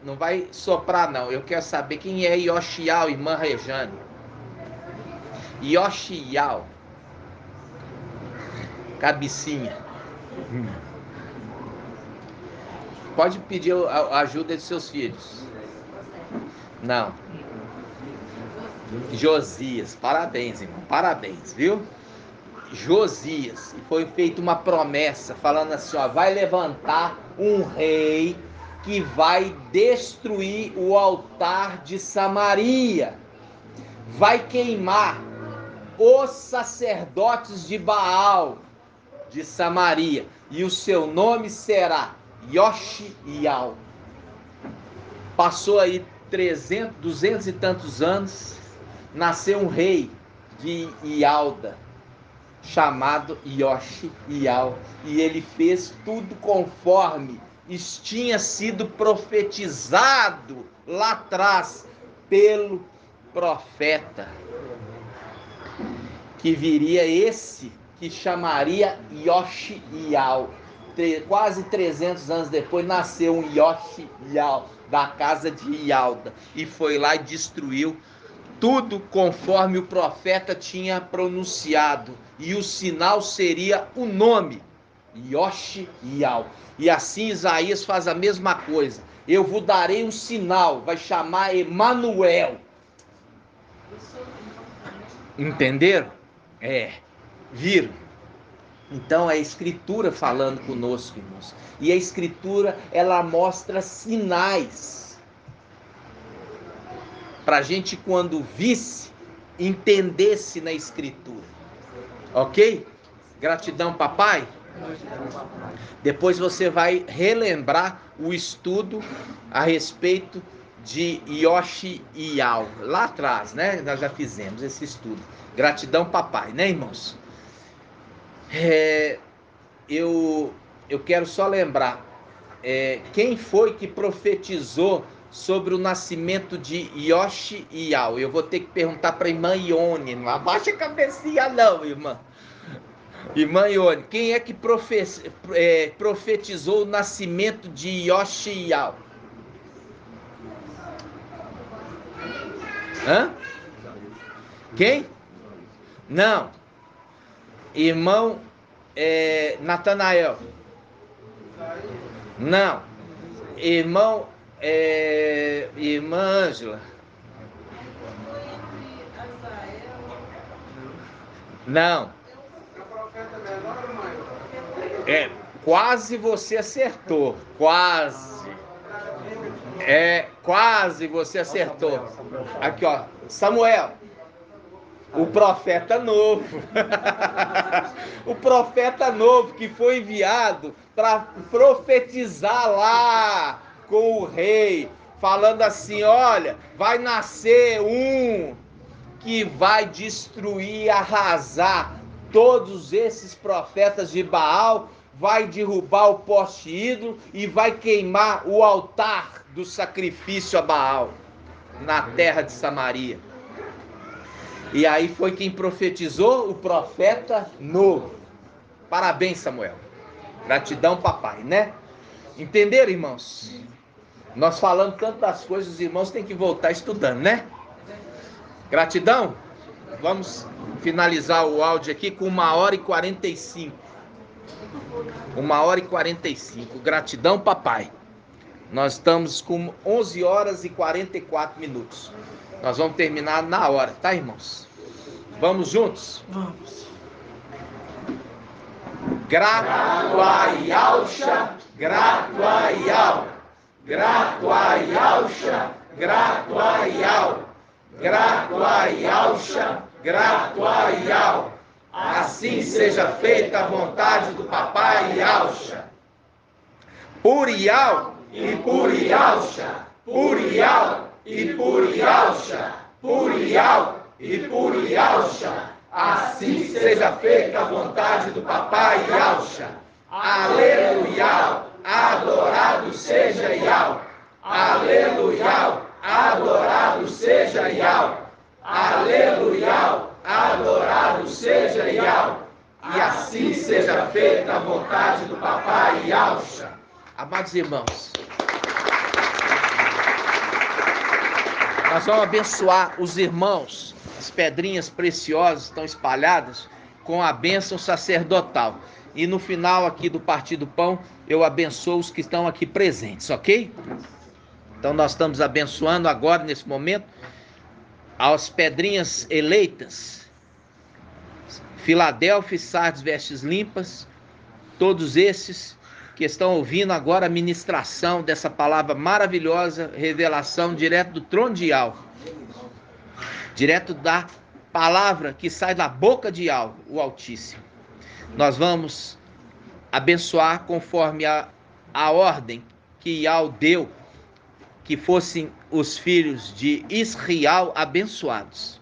Não vai soprar não. Eu quero saber quem é Yoshial, irmã Rejane. Yoshial. Cabecinha. Pode pedir a ajuda de seus filhos. Não. Josias. Parabéns, irmão. Parabéns, viu? Josias. E foi feita uma promessa falando assim, ó, vai levantar um rei que vai destruir o altar de Samaria. Vai queimar os sacerdotes de Baal de Samaria. E o seu nome será Yoshial. Passou aí 200 e tantos anos, nasceu um rei de Ialda, chamado Yoshial, e ele fez tudo conforme tinha sido profetizado lá atrás pelo profeta, que viria esse que chamaria Yoshial. Quase 300 anos depois nasceu um Yoshial da casa de Ialda e foi lá e destruiu tudo conforme o profeta tinha pronunciado, e o sinal seria o nome Yoshial. E assim Isaías faz a mesma coisa. Eu vos darei um sinal, vai chamar Emanuel. Entenderam? Viram? Então é a escritura falando conosco, irmãos. E a escritura, ela mostra sinais para a gente, quando visse, entendesse na escritura. Ok? Gratidão, papai. Depois você vai relembrar o estudo a respeito de Yoshial. Lá atrás, né? Nós já fizemos esse estudo. Gratidão, papai, né, irmãos? Eu quero só lembrar, quem foi que profetizou sobre o nascimento de Yoshial? Eu vou ter que perguntar para a irmã Ione. Não abaixa a cabecinha não, irmã. Irmã Ione, quem é que profetizou o nascimento de Yoshial? Hã? Quem? Não. Irmão Natanael. Não. Irmã Ângela. Não. Quase você acertou. Quase. Quase você acertou. Aqui, ó. Samuel. O profeta novo. O profeta novo que foi enviado para profetizar lá com o rei, falando assim: olha, vai nascer um que vai destruir, arrasar todos esses profetas de Baal, vai derrubar o poste ídolo e vai queimar o altar do sacrifício a Baal na terra de Samaria. E aí foi quem profetizou, o profeta novo. Parabéns, Samuel. Gratidão, papai, né? Entenderam, irmãos? Nós falamos tanto das coisas, os irmãos têm que voltar estudando, né? Gratidão. Vamos finalizar o áudio aqui com 1h45. 1h45. Gratidão, papai. Nós estamos com 11h44. Nós vamos terminar na hora, tá, irmãos? Vamos juntos? Vamos. Grato a Yahusha, grato a Yah, grato a Yahusha, grato a Yah, grato a Yahusha, grato a Yah. Assim seja feita a vontade do papai Yahusha. Por Yah e por Yahusha, por Yah e por Yahusha, por Yah e por Yahusha. Assim seja feita a vontade do papai Yahusha. Aleluia, adorado seja Yah. Aleluia, adorado seja Yah. Aleluia, adorado seja Yah. E assim seja feita a vontade do papai Yahusha. Amados irmãos, nós vamos abençoar os irmãos. As pedrinhas preciosas estão espalhadas com a bênção sacerdotal. E no final aqui do Partir do Pão, eu abençoo os que estão aqui presentes, ok? Então nós estamos abençoando agora, nesse momento, as pedrinhas eleitas. Filadélfia, Sardes, vestes limpas. Todos esses que estão ouvindo agora a ministração dessa palavra maravilhosa, revelação direto do trono de Yah. Direto da palavra que sai da boca de Yah, o Altíssimo. Nós vamos abençoar conforme a ordem que Yah deu, que fossem os filhos de Israel abençoados.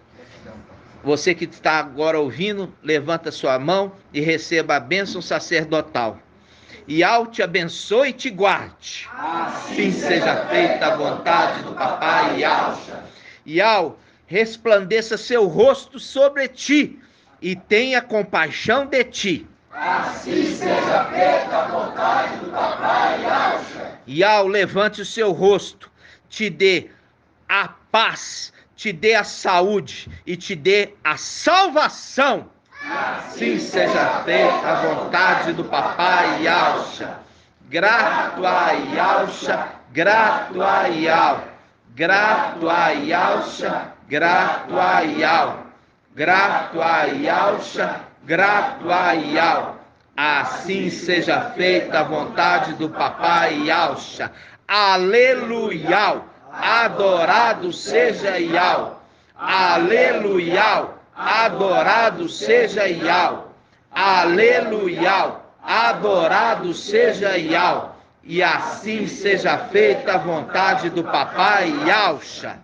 Você que está agora ouvindo, levanta sua mão e receba a bênção sacerdotal. Yah te abençoe e te guarde. Assim seja feita a vontade do papai Yahusha. Yah resplandeça seu rosto sobre ti e tenha compaixão de ti. Assim seja feita a vontade do papai Yahusha. Yah levante o seu rosto, te dê a paz, te dê a saúde e te dê a salvação. Assim seja feita a vontade do papai Yahusha. Grato a Yahusha, grato a Yah, grato a Yahusha, grato a Yah, grato a Yahusha, grato a Yah. Assim seja feita a vontade do papai Yahusha. Aleluia, adorado seja Yah. Aleluia, adorado seja Yah. Aleluia, adorado seja Yah. E assim seja feita a vontade do papai Yahusha.